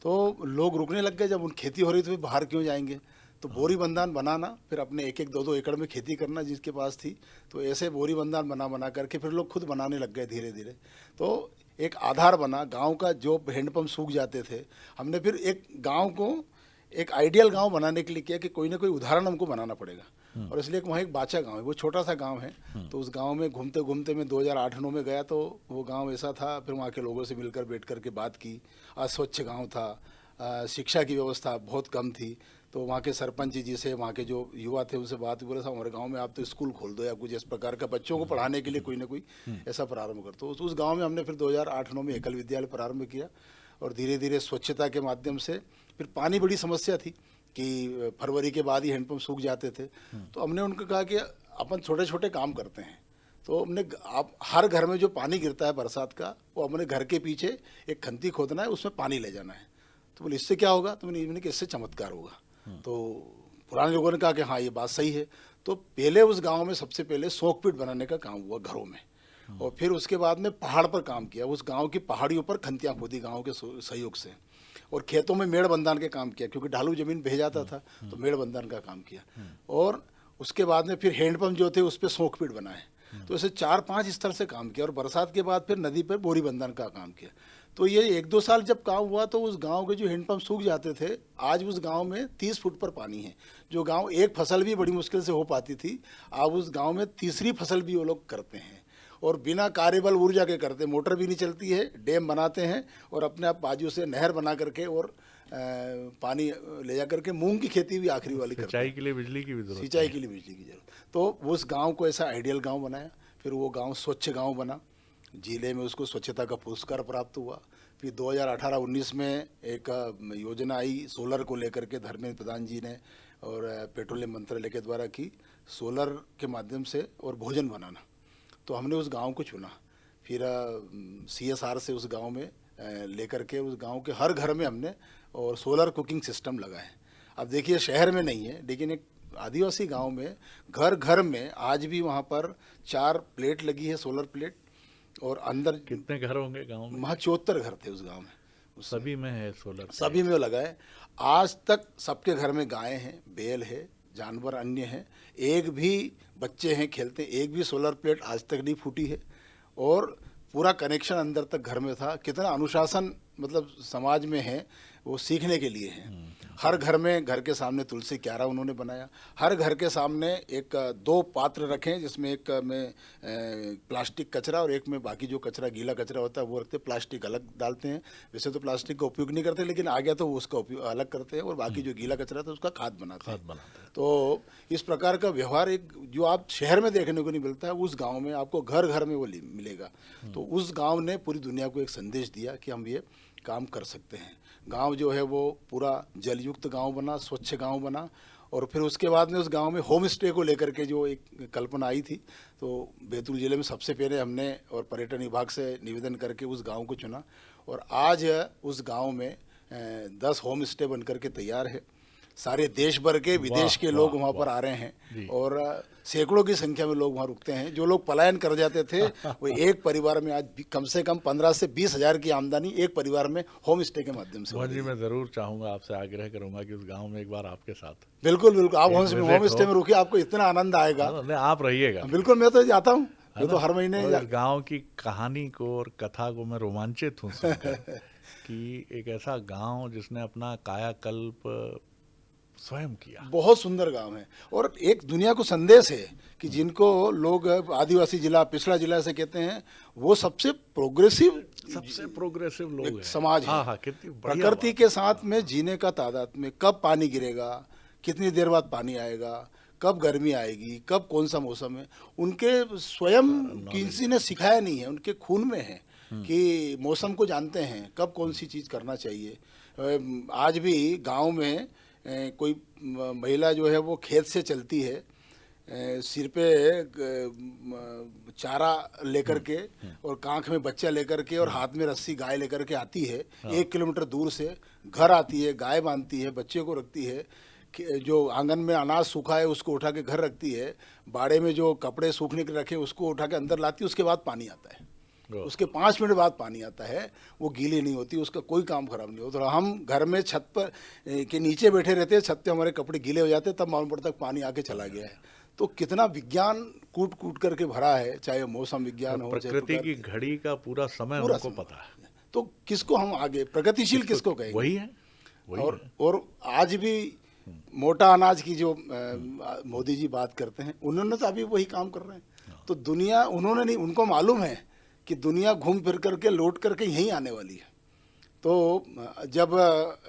तो लोग रुकने लग गए। जब उन खेती हो रही तो बाहर क्यों जाएंगे, तो बोरी बंधान बनाना, फिर अपने 1-1, 2-2 एकड़ में खेती करना जिसके पास थी। तो ऐसे बोरी बंधान बना करके फिर लोग खुद बनाने लग गए धीरे धीरे। तो एक आधार बना गांव का। जो हैंडपम्प सूख जाते थे, हमने फिर एक गांव को एक आइडियल गांव बनाने के लिए किया कि कोई ना कोई उदाहरण हमको बनाना पड़ेगा। और इसलिए वहाँ एक बाचा गांव है, वो छोटा सा गांव है। तो उस गांव में घूमते घूमते मैं 2008-09 में गया तो वो गांव ऐसा था। फिर वहाँ के लोगों से मिलकर बैठ कर के बात की। अस्वच्छ गांव था, शिक्षा की व्यवस्था बहुत कम थी। तो वहाँ के सरपंच जी से, वहाँ के जो युवा थे उनसे बात, बोला साहब हमारे गांव में आप तो स्कूल खोल दो या कुछ इस प्रकार का बच्चों को पढ़ाने के लिए कोई ना कोई ऐसा प्रारंभ कर। तो उस गाँव में हमने फिर 2008-09 में एकल विद्यालय प्रारंभ किया और धीरे धीरे स्वच्छता के माध्यम से। फिर पानी बड़ी समस्या थी कि फरवरी के बाद ही हैंडपम्प सूख जाते थे। तो हमने उनको कहा कि अपन छोटे छोटे काम करते हैं। तो हमने आप हर घर में जो पानी गिरता है बरसात का, वो अपने घर के पीछे एक खंती खोदना है, उसमें पानी ले जाना है। तो बोले इससे क्या होगा, तो मैंने कि इससे चमत्कार होगा। तो पुराने लोगों ने कहा कि हाँ ये बात सही है। तो पहले उस गांव में सबसे पहले सोकपीट बनाने का काम हुआ घरों में, और फिर उसके बाद में पहाड़ पर काम किया, उस गांव की पहाड़ियों पर खंतियाँ खोदी गांव के सहयोग से, और खेतों में मेड़ बंधान के काम किया क्योंकि ढालू जमीन बह जाता था, तो मेड़ बंधान का काम किया। और उसके बाद में फिर हैंडपंप जो थे उस पर सोकपीट बनाए। तो ऐसे 4-5 स्तर से काम किया, और बरसात के बाद फिर नदी पर बोरी बंधन का काम किया। तो ये 1-2 साल जब काम हुआ तो उस गांव के जो हैंडपंप सूख जाते थे, आज उस गांव में 30 फुट पर पानी है। जो गांव एक फसल भी बड़ी मुश्किल से हो पाती थी, अब उस गांव में तीसरी फसल भी वो लोग करते हैं, और बिना कार्यबल ऊर्जा के करते। मोटर भी नहीं चलती है, डैम बनाते हैं और अपने आप बाजू से नहर बना करके और पानी ले जा करके मूंग की खेती भी आखिरी वाली करते हैं। सिंचाई के लिए बिजली की भी जरूरत सिंचाई के लिए बिजली की जरूरत। तो उस गांव को ऐसा आइडियल गांव बनाया। फिर वो गांव स्वच्छ गांव बना, जिले में उसको स्वच्छता का पुरस्कार प्राप्त हुआ। फिर 2018-19 में एक योजना आई सोलर को लेकर के, धर्मेंद्र प्रधान जी ने और पेट्रोलियम मंत्रालय के द्वारा की, सोलर के माध्यम से और भोजन बनाना। तो हमने उस गांव को चुना। फिर CSR से उस गांव में लेकर के उस गांव के हर घर में हमने और सोलर कुकिंग सिस्टम लगाए। अब देखिए शहर में नहीं है, लेकिन एक आदिवासी गांव में घर घर में आज भी वहाँ पर 4 प्लेट लगी है, सोलर प्लेट। और अंदर कितने घर होंगे गांव में? वहाँ 74 घर थे उस गांव में। सभी में है सोलर? सभी में लगाए। आज तक सबके घर में गायें हैं, बैल है, जानवर अन्य हैं, एक भी बच्चे हैं खेलते, एक भी सोलर प्लेट आज तक नहीं फूटी है, और पूरा कनेक्शन अंदर तक घर में था। कितना अनुशासन मतलब समाज में है, वो सीखने के लिए है। हर घर में, घर के सामने तुलसी क्यारा उन्होंने बनाया। हर घर के सामने 2 पात्र रखें, जिसमें एक में प्लास्टिक कचरा और एक में बाकी जो कचरा गीला कचरा होता है वो रखते। प्लास्टिक अलग डालते हैं, वैसे तो प्लास्टिक का उपयोग नहीं करते, लेकिन आ गया तो उसका उपयोग अलग करते हैं, और बाकी जो गीला कचरा था उसका खाद बनाते हैं। तो इस प्रकार का व्यवहार एक जो आप शहर में देखने को नहीं मिलता है, उस गाँव में आपको घर घर में वो मिलेगा। तो उस गाँव ने पूरी दुनिया को एक संदेश दिया कि हम ये काम कर सकते हैं। गांव जो है वो पूरा जलयुक्त गांव बना, स्वच्छ गांव बना। और फिर उसके बाद में उस गांव में होम स्टे को लेकर के जो एक कल्पना आई थी, तो बैतूल जिले में सबसे पहले हमने और पर्यटन विभाग से निवेदन करके उस गांव को चुना, और आज उस गांव में 10 होम स्टे बन करके तैयार है। सारे देश भर के, विदेश के लोग वहाँ पर आ रहे हैं, और सैकड़ों की संख्या में लोग वहाँ रुकते हैं। जो लोग पलायन कर जाते थे वो एक परिवार में आज कम से कम 15 से 20 हज़ार की आमदनी एक परिवार में होम स्टे के माध्यम से। जी, मैं ज़रूर चाहूँगा, आपसे आग्रह करूँगा कि उस गांव में एक बार आपके साथ। बिल्कुल बिल्कुल, आप होम स्टे में रुकिए, आपको इतना आनंद आएगा। आप रहिएगा। बिल्कुल, मैं तो जाता हूँ, मैं तो हर महीने। गाँव की कहानी को और कथा को मैं रोमांचित हूँ सुनकर कि एक ऐसा गाँव जिसने अपना कायाकल्प स्वयं किया। बहुत सुंदर गांव है, और एक दुनिया को संदेश है कि जिनको लोग आदिवासी जिला, पिछड़ा जिला से कहते हैं, वो सबसे प्रोग्रेसिव लोग हैं, समाज है। प्रकृति के साथ में जीने का तादाद में, कब पानी गिरेगा, कितनी देर बाद पानी आएगा, कब गर्मी आएगी, कब कौन सा मौसम है, उनके स्वयं किसी ने सिखाया नहीं है, उनके खून में है कि मौसम को जानते हैं, कब कौन सी चीज़ करना चाहिए। आज भी गाँव में कोई महिला जो है वो खेत से चलती है, सिर पे चारा लेकर के और कांख में बच्चा लेकर के और हाथ में रस्सी गाय लेकर के आती है। 1 किलोमीटर दूर से घर आती है, गाय बांधती है, बच्चे को रखती है, जो आंगन में अनाज सूखा है उसको उठा के घर रखती है, बाड़े में जो कपड़े सूखने के रखे उसको उठा के अंदर लाती है, उसके बाद पानी आता है, उसके 5 मिनट बाद पानी आता है, वो गीली नहीं होती, उसका कोई काम खराब नहीं होता। तो हम घर में छत पर के नीचे बैठे रहते हैं, छत पे हमारे कपड़े गीले हो जाते हैं, तब मालूम पड़ता है पानी आके चला गया है। तो कितना विज्ञान कूट कूट करके भरा है, चाहे मौसम विज्ञान हो, प्रकृति की घड़ी का पूरा समय हमको पता है। तो किसको हम आगे प्रगतिशील किसको कहेंगे? वही है। और आज भी मोटा अनाज की जो मोदी जी बात करते हैं, उन्होंने तो अभी वही काम कर रहे हैं। तो दुनिया, उन्होंने नहीं, उनको मालूम है कि दुनिया घूम फिर करके लौट करके यहीं आने वाली है। तो जब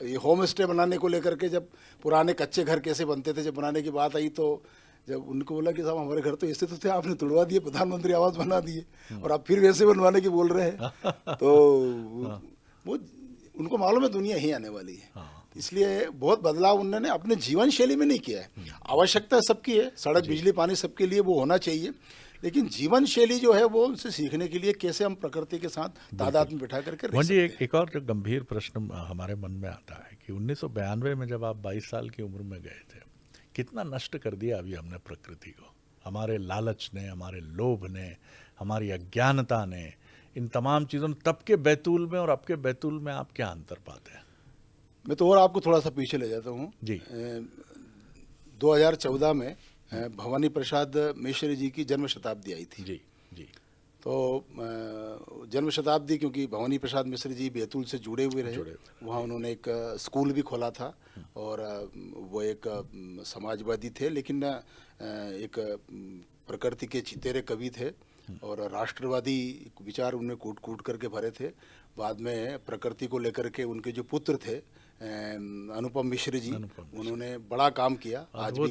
ये होम स्टे बनाने को लेकर के, जब पुराने कच्चे घर कैसे बनते थे, जब बनाने की बात आई, तो जब उनको बोला कि साहब हमारे घर तो ऐसे तो थे, आपने तुड़वा दिए, प्रधानमंत्री आवास बना दिए, और आप फिर वैसे बनवाने की बोल रहे हैं। तो वो उनको मालूम है दुनिया यहीं आने वाली है, इसलिए बहुत बदलाव उन्होंने अपने जीवन शैली में नहीं किया है। आवश्यकता सबकी है, सड़क, बिजली, पानी सबके लिए वो होना चाहिए, लेकिन जीवन शैली जो है वो उनसे सीखने के लिए कैसे हम प्रकृति के साथ तादाद में बैठा करके रह सकते हैं। एक और जो गंभीर प्रश्न हमारे मन में आता है कि 1992 में जब आप 22 साल की उम्र में गए थे, कितना नष्ट कर दिया अभी हमने प्रकृति को, हमारे लालच ने, हमारे लोभ ने, हमारी अज्ञानता ने, इन तमाम चीज़ों ने। तब के बैतूल में और अब के बैतूल में आप क्या अंतर पाते हैं? मैं तो और आपको थोड़ा सा पीछे ले जाता हूँ जी। 2014 में भवानी प्रसाद मिश्र जी की जन्म शताब्दी आई थी। जी जी। तो जन्म शताब्दी, क्योंकि भवानी प्रसाद मिश्र जी बैतूल से जुड़े हुए रहे, वहाँ उन्होंने एक स्कूल भी खोला था और वो एक समाजवादी थे, लेकिन एक प्रकृति के चितेरे कवि थे और राष्ट्रवादी विचार उन्हें कूट कूट करके भरे थे। बाद में प्रकृति को लेकर के उनके जो पुत्र थे अनुपम मिश्र जी, उन्होंने बड़ा काम किया। आज भी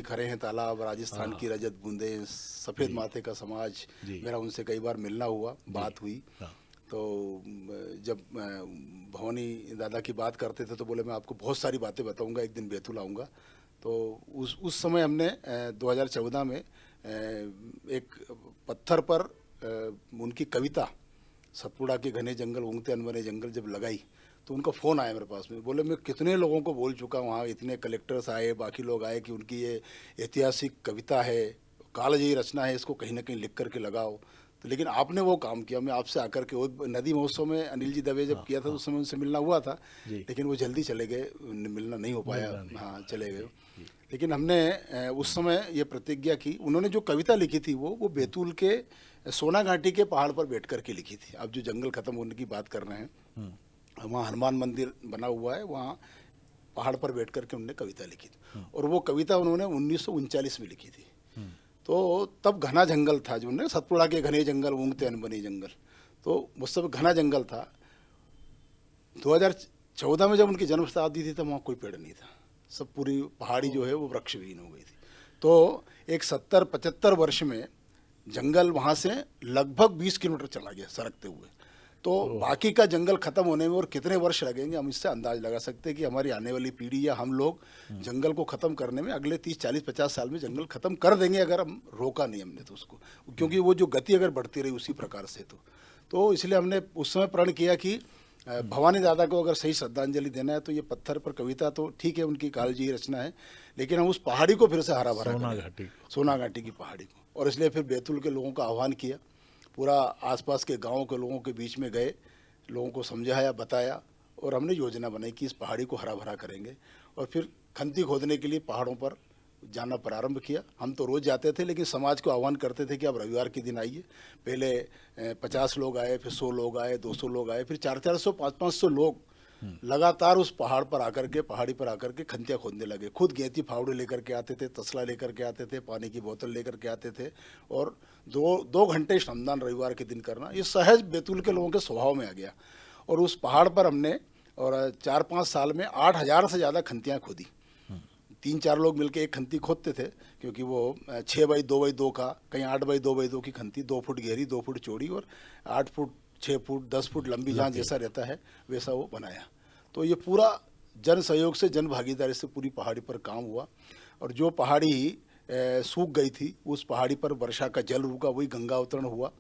खड़े हैं तालाब, राजस्थान की रजत बूंदे, सफ़ेद माथे का समाज। मेरा उनसे कई बार मिलना हुआ, बात हुई। तो जब भवानी दादा की बात करते थे तो बोले मैं आपको बहुत सारी बातें बताऊंगा, एक दिन बैतूल आऊँगा। तो उस समय हमने 2014 में एक पत्थर पर उनकी कविता सतपुड़ा के घने जंगल ऊँगते अनबने जंगल जब लगाई तो उनका फ़ोन आया मेरे पास में। बोले मैं कितने लोगों को बोल चुका, वहाँ इतने कलेक्टर्स आए, बाकी लोग आए कि उनकी ये ऐतिहासिक कविता है, कालजयी रचना है, इसको कहीं ना कहीं लिख करके लगाओ। तो लेकिन आपने वो काम किया। मैं आपसे आकर के वो नदी महोत्सव में अनिल जी दवे जब किया था तो उस समय उनसे मिलना हुआ था, लेकिन वो जल्दी चले गए, मिलना नहीं हो पाया। हाँ, चले गए। लेकिन हमने उस समय ये प्रतिज्ञा की। उन्होंने जो कविता लिखी थी वो बैतूल के सोना घाटी के पहाड़ पर बैठ करके लिखी थी। अब जो जंगल खत्म होने की बात कर रहे हैं, वहाँ हनुमान मंदिर बना हुआ है, वहाँ पहाड़ पर बैठ करके उन्होंने कविता लिखी थी। और वो कविता उन्होंने 1939 में लिखी थी। तो तब घना जंगल था, जो उन्होंने सतपुड़ा के घने जंगल ऊँगते अनबने जंगल, तो उस समय घना जंगल था। 2014 में जब उनकी जन्म शताब्दी थी तब वहाँ कोई पेड़ नहीं था, सब पूरी पहाड़ी जो है वो वृक्षविहीन हो गई थी। तो एक 70-75 वर्ष में जंगल वहाँ से लगभग 20 किलोमीटर चला गया सरकते हुए। तो बाकी का जंगल खत्म होने में और कितने वर्ष लगेंगे, हम इससे अंदाज लगा सकते हैं कि हमारी आने वाली पीढ़ी या हम लोग जंगल को ख़त्म करने में अगले 30-40-50 साल में जंगल ख़त्म कर देंगे, अगर हम रोका नहीं हमने तो उसको, क्योंकि वो जो गति अगर बढ़ती रही उसी प्रकार से। तो इसलिए हमने उस समय प्रण किया कि भवानी दादा को अगर सही श्रद्धांजलि देना है तो ये पत्थर पर कविता तो ठीक है, उनकी कालजयी रचना है, लेकिन हम उस पहाड़ी को फिर से हरा भरा करें, सोना घाटी की पहाड़ी को। और इसलिए फिर बैतूल के लोगों का आह्वान किया, पूरा आसपास के गांवों के लोगों के बीच में गए, लोगों को समझाया, बताया, और हमने योजना बनाई कि इस पहाड़ी को हरा भरा करेंगे। और फिर खंती खोदने के लिए पहाड़ों पर जाना प्रारंभ किया। हम तो रोज़ जाते थे, लेकिन समाज को आह्वान करते थे कि आप रविवार के दिन आइए। पहले 50 लोग आए, फिर 100 लोग आए, 200 लोग आए, फिर 400-400, 500-500 लोग लगातार उस पहाड़ पर आकर के, पहाड़ी पर आकर के खंतियाँ खोदने लगे। खुद गेंती फावड़े लेकर के आते थे, तसला लेकर के आते थे, पानी की बोतल लेकर के आते थे, और 2 घंटे श्रमदान रविवार के दिन करना, ये सहज बैतूल के लोगों के स्वभाव में आ गया। और उस पहाड़ पर हमने और 4-5 साल में 8,000 से ज़्यादा खंतियाँ खोदी। 3-4 लोग मिलकर एक खंती खोदते थे, क्योंकि वो 6x2x2 का, कहीं 8x2x2 की खंती, 2 फुट गहरी, 2 फुट चौड़ी और 8 फुट, 6 फुट, 10 फुट लंबी, जहाँ जैसा रहता है वैसा वो बनाया। तो ये पूरा जन सहयोग से, जन भागीदारी से पूरी पहाड़ी पर काम हुआ। और जो पहाड़ी सूख गई थी, उस पहाड़ी पर वर्षा का जल रुका, वही गंगा अवतरण हुआ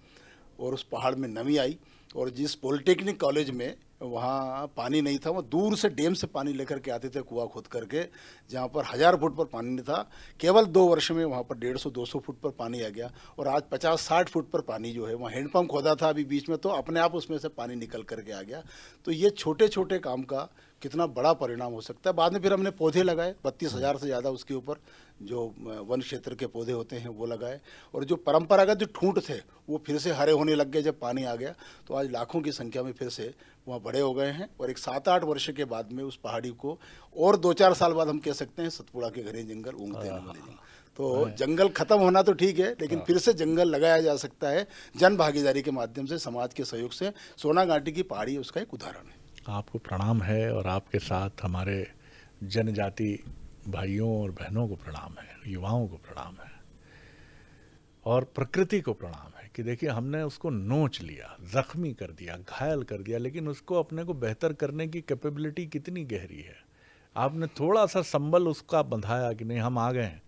और उस पहाड़ में नमी आई। और जिस पॉलिटेक्निक कॉलेज में वहाँ पानी नहीं था, वहाँ दूर से डैम से पानी लेकर के आते थे, कुआं खोद करके, जहाँ पर 1000 फुट पर पानी नहीं था। केवल 2 वर्ष में वहाँ पर 150-200 फुट पर पानी आ गया। और आज 50-60 फुट पर पानी जो है, वहाँ हैंडपम्प खोदा था अभी बीच में, तो अपने आप उसमें से पानी निकल करके आ गया। तो ये छोटे छोटे काम का कितना बड़ा परिणाम हो सकता है। बाद में फिर हमने पौधे लगाए, 32,000 से ज़्यादा उसके ऊपर जो वन क्षेत्र के पौधे होते हैं वो लगाए। और जो परंपरागत जो ठूंठ थे वो फिर से हरे होने लग गए जब पानी आ गया। तो आज लाखों की संख्या में फिर से वहाँ बड़े हो गए हैं। और एक 7-8 वर्ष के बाद में उस पहाड़ी को, और 2-4 साल बाद हम कह सकते हैं सतपुड़ा के घने जंगल ऊँगते हैं। तो जंगल खत्म होना तो ठीक है, लेकिन फिर से जंगल लगाया जा सकता है जन भागीदारी के माध्यम से, समाज के सहयोग से। सोना घाटी की पहाड़ी उसका एक उदाहरण है। आपको प्रणाम है, और आपके साथ हमारे जनजाति भाइयों और बहनों को प्रणाम है, युवाओं को प्रणाम है, और प्रकृति को प्रणाम है कि देखिए हमने उसको नोच लिया, जख्मी कर दिया, घायल कर दिया, लेकिन उसको अपने को बेहतर करने की कैपेबिलिटी कितनी गहरी है। आपने थोड़ा सा संबल उसका बंधाया कि नहीं, हम आ गए हैं,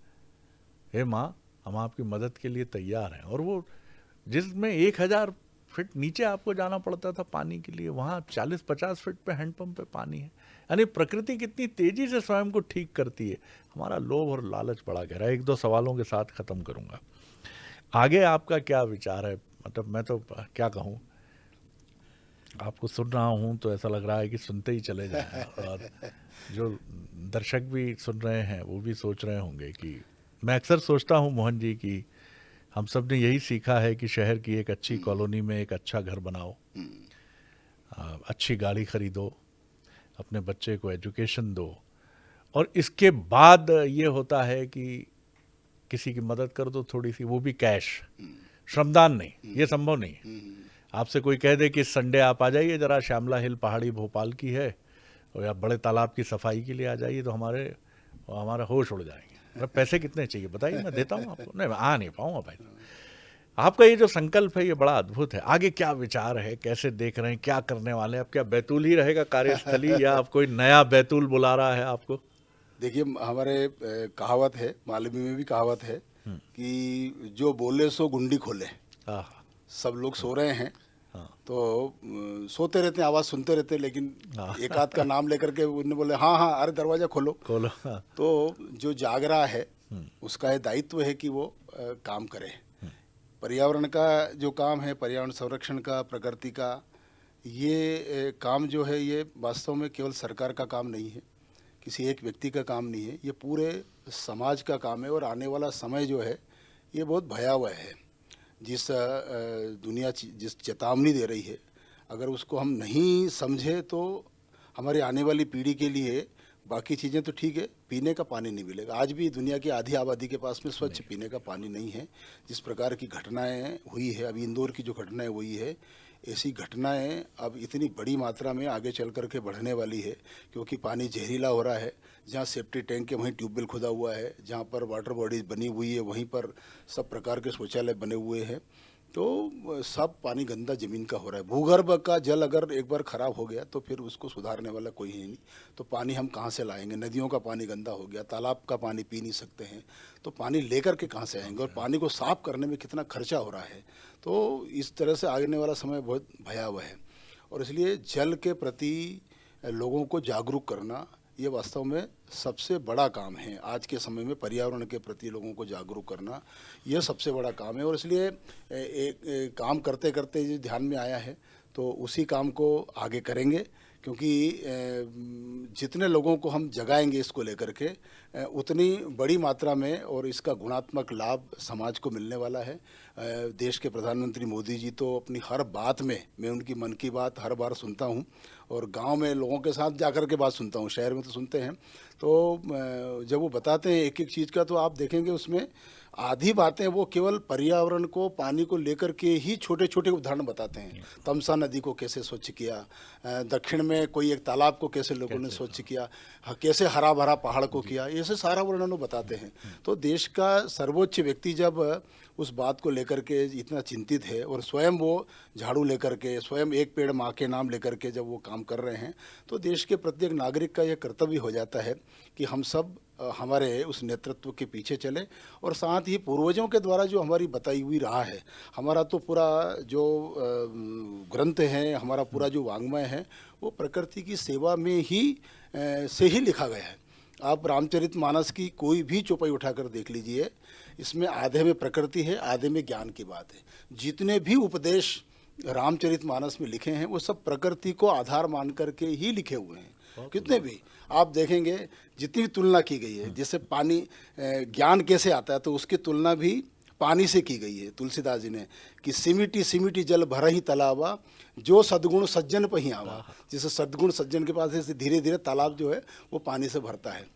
हे माँ, हम आपकी मदद के लिए तैयार हैं। और वो जिसमें 1000 फीट नीचे आपको जाना पड़ता था पानी के लिए, वहाँ 40-50 फीट पे हैंडपंप पे पानी है। यानी प्रकृति कितनी तेजी से स्वयं को ठीक करती है। हमारा लोभ और लालच बड़ा गहरा है। 1-2 सवालों के साथ ख़त्म करूँगा। आगे आपका क्या विचार है? मतलब मैं तो क्या कहूँ, आपको सुन रहा हूँ तो ऐसा लग रहा है कि सुनते ही चले जाएं, और जो दर्शक भी सुन रहे हैं वो भी सोच रहे होंगे कि मैं अक्सर सोचता हूँ मोहन जी कि हम सब ने यही सीखा है कि शहर की एक अच्छी कॉलोनी में एक अच्छा घर बनाओ, अच्छी गाड़ी खरीदो, अपने बच्चे को एजुकेशन दो, और इसके बाद ये होता है कि किसी की मदद कर दो थोड़ी सी, वो भी कैश, श्रमदान नहीं, ये संभव नहीं। आपसे कोई कह दे कि संडे आप आ जाइए जरा, श्यामला हिल पहाड़ी भोपाल की है, और या बड़े तालाब की सफाई के लिए आ जाइए, तो हमारा होश उड़ जाएंगे। मतलब पैसे कितने चाहिए बताइए, मैं देता हूँ आपको। नहीं, मैं आ नहीं पाऊँगा भाई। आपका ये जो संकल्प है ये बड़ा अद्भुत है। आगे क्या विचार है, कैसे देख रहे हैं, क्या करने वाले हैं? अब क्या बैतूल ही रहेगा कार्यस्थली, या अब कोई नया बैतूल बुला रहा है आपको? देखिए, हमारे कहावत है, मालवी में भी कहावत है कि जो बोले सो गुंडी खोले। सब लोग सो रहे हैं तो सोते रहते हैं, आवाज़ सुनते रहते हैं, लेकिन एक आध का नाम लेकर के उन्होंने बोले हाँ हाँ अरे दरवाज़ा खोलो खोलो। तो जो जाग रहा है उसका ये दायित्व है कि वो काम करे। पर्यावरण का जो काम है, पर्यावरण संरक्षण का, प्रकृति का, ये काम जो है ये वास्तव में केवल सरकार का काम नहीं है, किसी एक व्यक्ति का काम नहीं है, ये पूरे समाज का काम है। और आने वाला समय जो है ये बहुत भयावह है। जिस दुनिया जिस चेतावनी दे रही है, अगर उसको हम नहीं समझे तो हमारी आने वाली पीढ़ी के लिए बाकी चीज़ें तो ठीक है, पीने का पानी नहीं मिलेगा। आज भी दुनिया की आधी आबादी के पास में स्वच्छ पीने का पानी नहीं है। जिस प्रकार की घटनाएं हुई है, अभी इंदौर की जो घटनाएं हुई है, ऐसी घटनाएं अब इतनी बड़ी मात्रा में आगे चल कर के बढ़ने वाली है, क्योंकि पानी जहरीला हो रहा है। जहाँ सेफ्टी टैंक है वहीं ट्यूबवेल खुदा हुआ है, जहाँ पर वाटर बॉडीज बनी हुई है वहीं पर सब प्रकार के शौचालय बने हुए हैं, तो सब पानी गंदा ज़मीन का हो रहा है। भूगर्भ का जल अगर एक बार ख़राब हो गया तो फिर उसको सुधारने वाला कोई है नहीं। तो पानी हम कहाँ से लाएंगे? नदियों का पानी गंदा हो गया, तालाब का पानी पी नहीं सकते हैं, तो पानी लेकर के कहाँ से आएंगे? और पानी को साफ़ करने में कितना खर्चा हो रहा है। तो इस तरह से आने वाला समय बहुत भयावह है। और इसलिए जल के प्रति लोगों को जागरूक करना ये वास्तव में सबसे बड़ा काम है। आज के समय में पर्यावरण के प्रति लोगों को जागरूक करना यह सबसे बड़ा काम है। और इसलिए एक काम करते करते जो ध्यान में आया है तो उसी काम को आगे करेंगे, क्योंकि जितने लोगों को हम जगाएंगे इसको लेकर के उतनी बड़ी मात्रा में और इसका गुणात्मक लाभ समाज को मिलने वाला है। देश के प्रधानमंत्री मोदी जी तो अपनी हर बात में, मैं उनकी मन की बात हर बार सुनता हूँ और गांव में लोगों के साथ जाकर के बात सुनता हूँ, शहर में तो सुनते हैं। तो जब वो बताते हैं एक एक चीज़ का, तो आप देखेंगे उसमें आधी बातें वो केवल पर्यावरण को, पानी को लेकर के ही छोटे छोटे उदाहरण बताते हैं। तमसा नदी को कैसे स्वच्छ किया, दक्षिण में कोई एक तालाब को कैसे लोगों ने स्वच्छ किया, कैसे हरा भरा पहाड़ को किया, ऐसे सारा वर्णन वो बताते हैं। तो देश का सर्वोच्च व्यक्ति जब उस बात को लेकर के इतना चिंतित है और स्वयं वो झाड़ू लेकर के, स्वयं एक पेड़ माँ के नाम लेकर के जब वो काम कर रहे हैं, तो देश के प्रत्येक नागरिक का यह कर्तव्य हो जाता है कि हम सब हमारे उस नेतृत्व के पीछे चले। और साथ ही पूर्वजों के द्वारा जो हमारी बताई हुई राह है, हमारा तो पूरा जो ग्रंथ है, हमारा पूरा जो वाङ्मय है, वो प्रकृति की सेवा में ही से ही लिखा गया है। आप रामचरितमानस की कोई भी चौपाई उठाकर देख लीजिए, इसमें आधे में प्रकृति है, आधे में ज्ञान की बात है। जितने भी उपदेश रामचरितमानस में लिखे हैं वो सब प्रकृति को आधार मान करके ही लिखे हुए हैं। कितने भी आप देखेंगे, जितनी भी तुलना की गई है, जैसे पानी ज्ञान कैसे आता है तो उसकी तुलना भी पानी से की गई है तुलसीदास जी ने, कि सिमिटी सिमिटी जल भर ही तालाबा, जो सद्गुण सज्जन पही आवा। जैसे सद्गुण सज्जन के पास ऐसे धीरे धीरे तालाब जो है वो पानी से भरता है।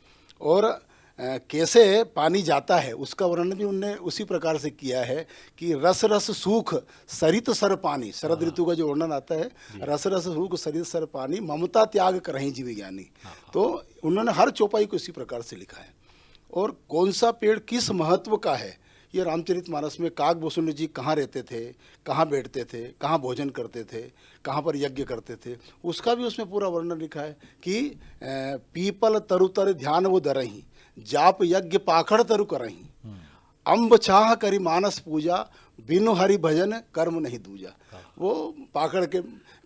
और कैसे पानी जाता है उसका वर्णन भी उनने उसी प्रकार से किया है कि रस रस सूख सरित सर पानी। शरद ऋतु का जो वर्णन आता है, रस रस सूख सरित सर पानी, ममता त्याग करहीं जीव ज्ञानी। तो उन्होंने हर चौपाई को इसी प्रकार से लिखा है। और कौन सा पेड़ किस महत्व का है, ये रामचरितमानस में काकभूषण जी कहाँ रहते थे, कहाँ बैठते थे, कहाँ भोजन करते थे, कहाँ पर यज्ञ करते थे, उसका भी उसमें पूरा वर्णन लिखा है कि पीपल तरुतर ध्यान वो दरही, जाप यज्ञ पाखड़ तरु करही, अम्ब छाह करी मानस पूजा, बिनु हरि भजन कर्म नहीं दूजा। वो पाकड़ के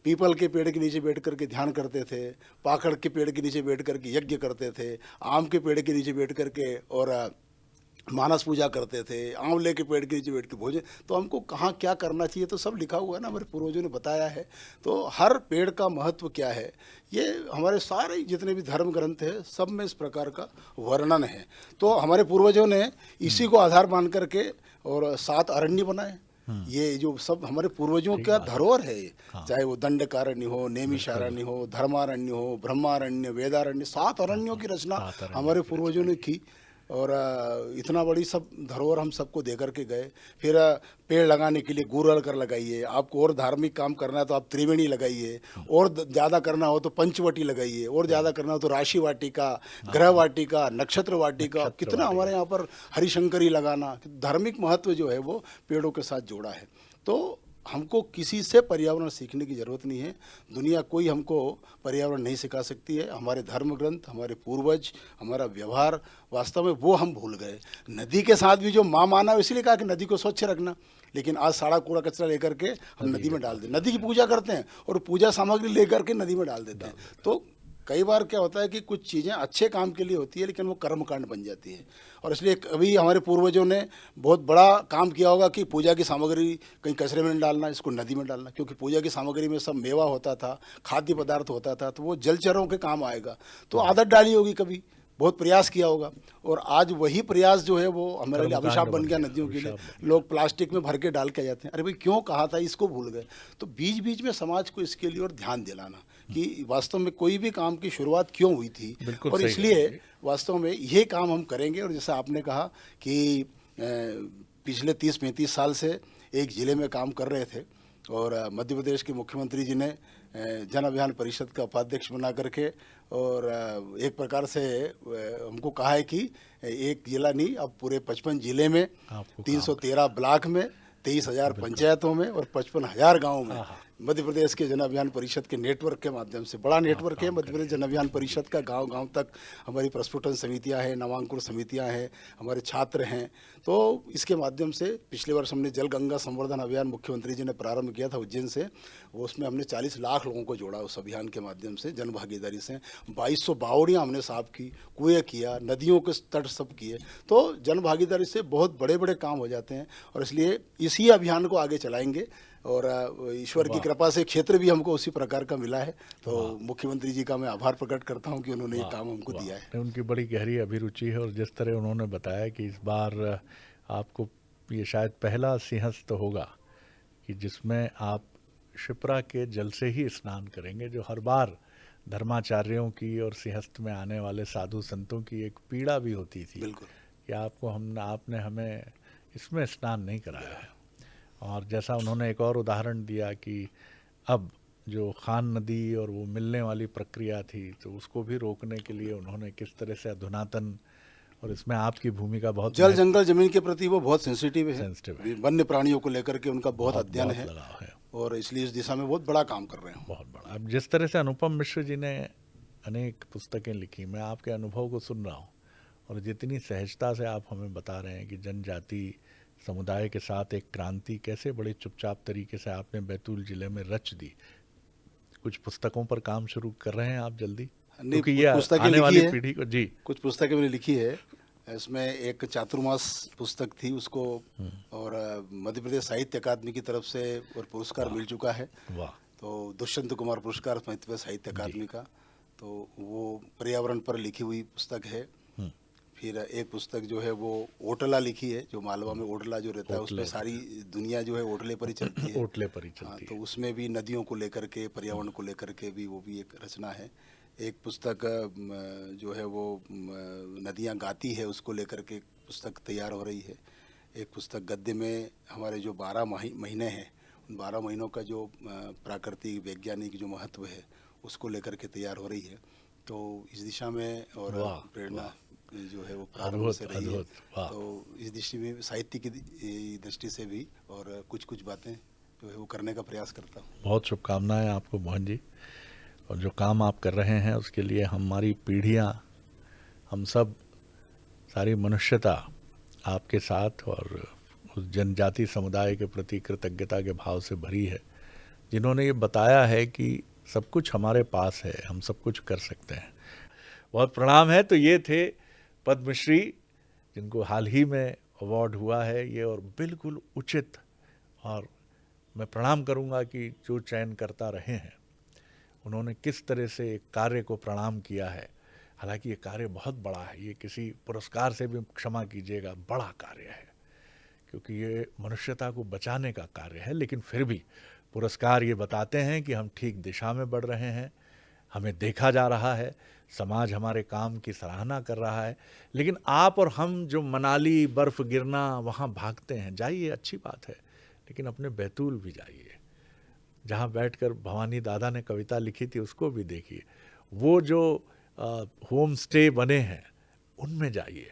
पीपल के पेड़ के नीचे बैठ कर के ध्यान करते थे, पाकड़ के पेड़ के नीचे बैठ कर के यज्ञ करते थे, आम के पेड़ के नीचे बैठ कर के और मानस पूजा करते थे, आंवले के पेड़ के नीचे बैठ के भोजन। तो हमको कहाँ क्या करना चाहिए तो सब लिखा हुआ है ना, हमारे पूर्वजों ने बताया है। तो हर पेड़ का महत्व क्या है, ये हमारे सारे जितने भी धर्म ग्रंथ है सब में इस प्रकार का वर्णन है। तो हमारे पूर्वजों ने इसी को आधार मान करके और 7 अरण्य बनाए। ये जो सब हमारे पूर्वजों का धरोहर है, चाहे वो दंडकारण्य हो, नैमिषारण्य हो, धर्मारण्य हो, ब्रह्मारण्य, वेदारण्य, 7 अरण्यों की रचना हमारे पूर्वजों ने की। और इतना बड़ी सब धरोहर हम सबको दे करके गए। फिर पेड़ लगाने के लिए गुड़हल कर लगाइए, आपको और धार्मिक काम करना है तो आप त्रिवेणी लगाइए, और ज़्यादा करना हो तो पंचवटी लगाइए, और ज़्यादा करना हो तो राशि वाटिका, ग्रह वाटिका, नक्षत्र वाटिका, कितना हमारे यहाँ पर हरिशंकरी लगाना। धार्मिक महत्व जो है वो पेड़ों के साथ जोड़ा है। तो हमको किसी से पर्यावरण सीखने की ज़रूरत नहीं है, दुनिया कोई हमको पर्यावरण नहीं सिखा सकती है। हमारे धर्म ग्रंथ, हमारे पूर्वज, हमारा व्यवहार, वास्तव में वो हम भूल गए। नदी के साथ भी जो माँ माना, इसलिए कहा कि नदी को स्वच्छ रखना, लेकिन आज सारा कूड़ा कचरा लेकर के हम नदी में डाल दें। नदी की पूजा करते हैं और पूजा सामग्री लेकर के नदी में डाल देते हैं। तो कई बार क्या होता है कि कुछ चीज़ें अच्छे काम के लिए होती है लेकिन वो कर्मकांड बन जाती है। और इसलिए कभी हमारे पूर्वजों ने बहुत बड़ा काम किया होगा कि पूजा की सामग्री कहीं कचरे में नहीं डालना, इसको नदी में डालना, क्योंकि पूजा की सामग्री में सब मेवा होता था, खाद्य पदार्थ होता था, तो वो जलचरों के काम आएगा। तो आदत डाली होगी, कभी बहुत प्रयास किया होगा, और आज वही प्रयास जो है वो हमारे लिए अभिशाप बन गया नदियों के लिए। लोग प्लास्टिक में भर के डाल के आ जाते हैं। अरे भाई क्यों कहा था, इसको भूल गए। तो बीच बीच में समाज को इसके लिए और ध्यान दिलाना कि वास्तव में कोई भी काम की शुरुआत क्यों हुई थी, और इसलिए वास्तव में ये काम हम करेंगे। और जैसे आपने कहा कि पिछले 30-35 साल से एक ज़िले में काम कर रहे थे, और मध्य प्रदेश के मुख्यमंत्री जी ने जन अभियान परिषद का उपाध्यक्ष बना करके, और एक प्रकार से हमको कहा है कि एक जिला नहीं, अब पूरे 55 जिले में, 313 ब्लॉक में, 23,000 पंचायतों में और 55,000 गाँव में मध्य प्रदेश के जन अभियान परिषद के नेटवर्क के माध्यम से, बड़ा नेटवर्क है मध्य प्रदेश जन अभियान परिषद का, गांव गांव तक हमारी प्रस्फुटन समितियां हैं, नवांकुर समितियां हैं, हमारे छात्र हैं। तो इसके माध्यम से पिछले वर्ष हमने जल गंगा संवर्धन अभियान मुख्यमंत्री जी ने प्रारंभ किया था उज्जैन से, उसमें हमने 40 लाख लोगों को जोड़ा उस अभियान के माध्यम से, जन भागीदारी से। 2200 बावड़ियाँ हमने साफ की, कुएँ किया, नदियों के तट सब किए। तो जन भागीदारी से बहुत बड़े बड़े काम हो जाते हैं, और इसलिए इसी अभियान को आगे चलाएंगे। और ईश्वर की कृपा से क्षेत्र भी हमको उसी प्रकार का मिला है। तो मुख्यमंत्री जी का मैं आभार प्रकट करता हूं कि उन्होंने ये काम हमको दिया है। उनकी बड़ी गहरी अभिरुचि है, और जिस तरह उन्होंने बताया कि इस बार आपको ये शायद पहला सिंहस्थ होगा कि जिसमें आप शिप्रा के जल से ही स्नान करेंगे, जो हर बार धर्माचार्यों की और सिंहस्थ में आने वाले साधु संतों की एक पीड़ा भी होती थी। बिल्कुल कि आपने हमें इसमें स्नान नहीं कराया है। और जैसा उन्होंने एक और उदाहरण दिया कि अब जो खान नदी और वो मिलने वाली प्रक्रिया थी, तो उसको भी रोकने के लिए उन्होंने किस तरह से अधुनातन, और इसमें आपकी भूमिका बहुत, जल जंगल जमीन के प्रति वो बहुत सेंसिटिव है, वन्य प्राणियों को लेकर के उनका बहुत अध्ययन है, और इसलिए इस दिशा में बहुत बड़ा काम कर रहे हैं, बहुत बड़ा। अब जिस तरह से अनुपम मिश्र जी ने अनेक पुस्तकें लिखी, मैं आपके अनुभव को सुन रहा हूँ, और जितनी सहजता से आप हमें बता रहे हैं कि जनजाति समुदाय के साथ एक क्रांति कैसे बड़े चुपचाप तरीके से आपने बैतूल जिले में रच दी। कुछ पुस्तकों पर काम शुरू कर रहे हैं आप जल्दी? क्योंकि ये आने वाली पीढ़ी को, जी कुछ पुस्तकें मैंने लिखी है। इसमें एक चातुर्मास पुस्तक थी, उसको और मध्य प्रदेश साहित्य अकादमी की तरफ से और पुरस्कार मिल चुका है। वाह। तो दुष्यंत कुमार पुरस्कार मध्य प्रदेश साहित्य अकादमी का, तो वो पर्यावरण पर लिखी हुई पुस्तक है। फिर एक पुस्तक जो है वो ओटला लिखी है, जो मालवा में ओटला जो रहता है, उस पर सारी दुनिया जो है ओटले पर ही चलती है। ओटले पर ही चलती है। तो उसमें भी नदियों को लेकर के, पर्यावरण को लेकर के भी वो भी एक रचना है। एक पुस्तक जो है वो नदियाँ गाती है, उसको लेकर के पुस्तक तैयार हो रही है। एक पुस्तक गद्य में हमारे जो 12 महीने हैं, उन 12 महीनों का जो प्राकृतिक वैज्ञानिक जो महत्व है उसको लेकर के तैयार हो रही है। तो इस दिशा में और प्रेरणा जो है वो प्रारंभ से रही है। तो इस दृष्टि में साहित्य की दृष्टि से भी और कुछ बातें जो है वो करने का प्रयास करता हूँ। बहुत शुभकामनाएं आपको मोहन जी, और जो काम आप कर रहे हैं उसके लिए हमारी पीढ़ियाँ, हम सब, सारी मनुष्यता आपके साथ और उस जनजाति समुदाय के प्रति कृतज्ञता के भाव से भरी है। जिन्होंने ये बताया है कि सब कुछ हमारे पास है, हम सब कुछ कर सकते हैं। बहुत प्रणाम है। तो ये थे पद्मश्री, जिनको हाल ही में अवार्ड हुआ है ये, और बिल्कुल उचित। और मैं प्रणाम करूंगा कि जो चयन करता रहे हैं उन्होंने किस तरह से एक कार्य को प्रणाम किया है। हालांकि ये कार्य बहुत बड़ा है, ये किसी पुरस्कार से भी, क्षमा कीजिएगा, बड़ा कार्य है, क्योंकि ये मनुष्यता को बचाने का कार्य है। लेकिन फिर भी पुरस्कार ये बताते हैं कि हम ठीक दिशा में बढ़ रहे हैं, हमें देखा जा रहा है, समाज हमारे काम की सराहना कर रहा है। लेकिन आप और हम जो मनाली बर्फ़ गिरना वहाँ भागते हैं, जाइए, अच्छी बात है, लेकिन अपने बैतूल भी जाइए, जहाँ बैठकर भवानी दादा ने कविता लिखी थी उसको भी देखिए। वो जो होम स्टे बने हैं उनमें जाइए,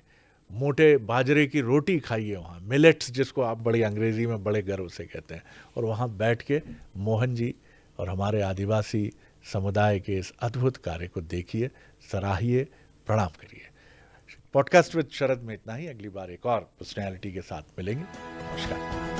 मोटे बाजरे की रोटी खाइए वहाँ, मिलेट्स जिसको आप बड़ी अंग्रेज़ी में बड़े गर्व से कहते हैं, और वहाँ बैठ के मोहन जी और हमारे आदिवासी समुदाय के इस अद्भुत कार्य को देखिए, सराहिए, प्रणाम करिए। पॉडकास्ट विद शरद में इतना ही। अगली बार एक और पर्सनैलिटी के साथ मिलेंगे। नमस्कार।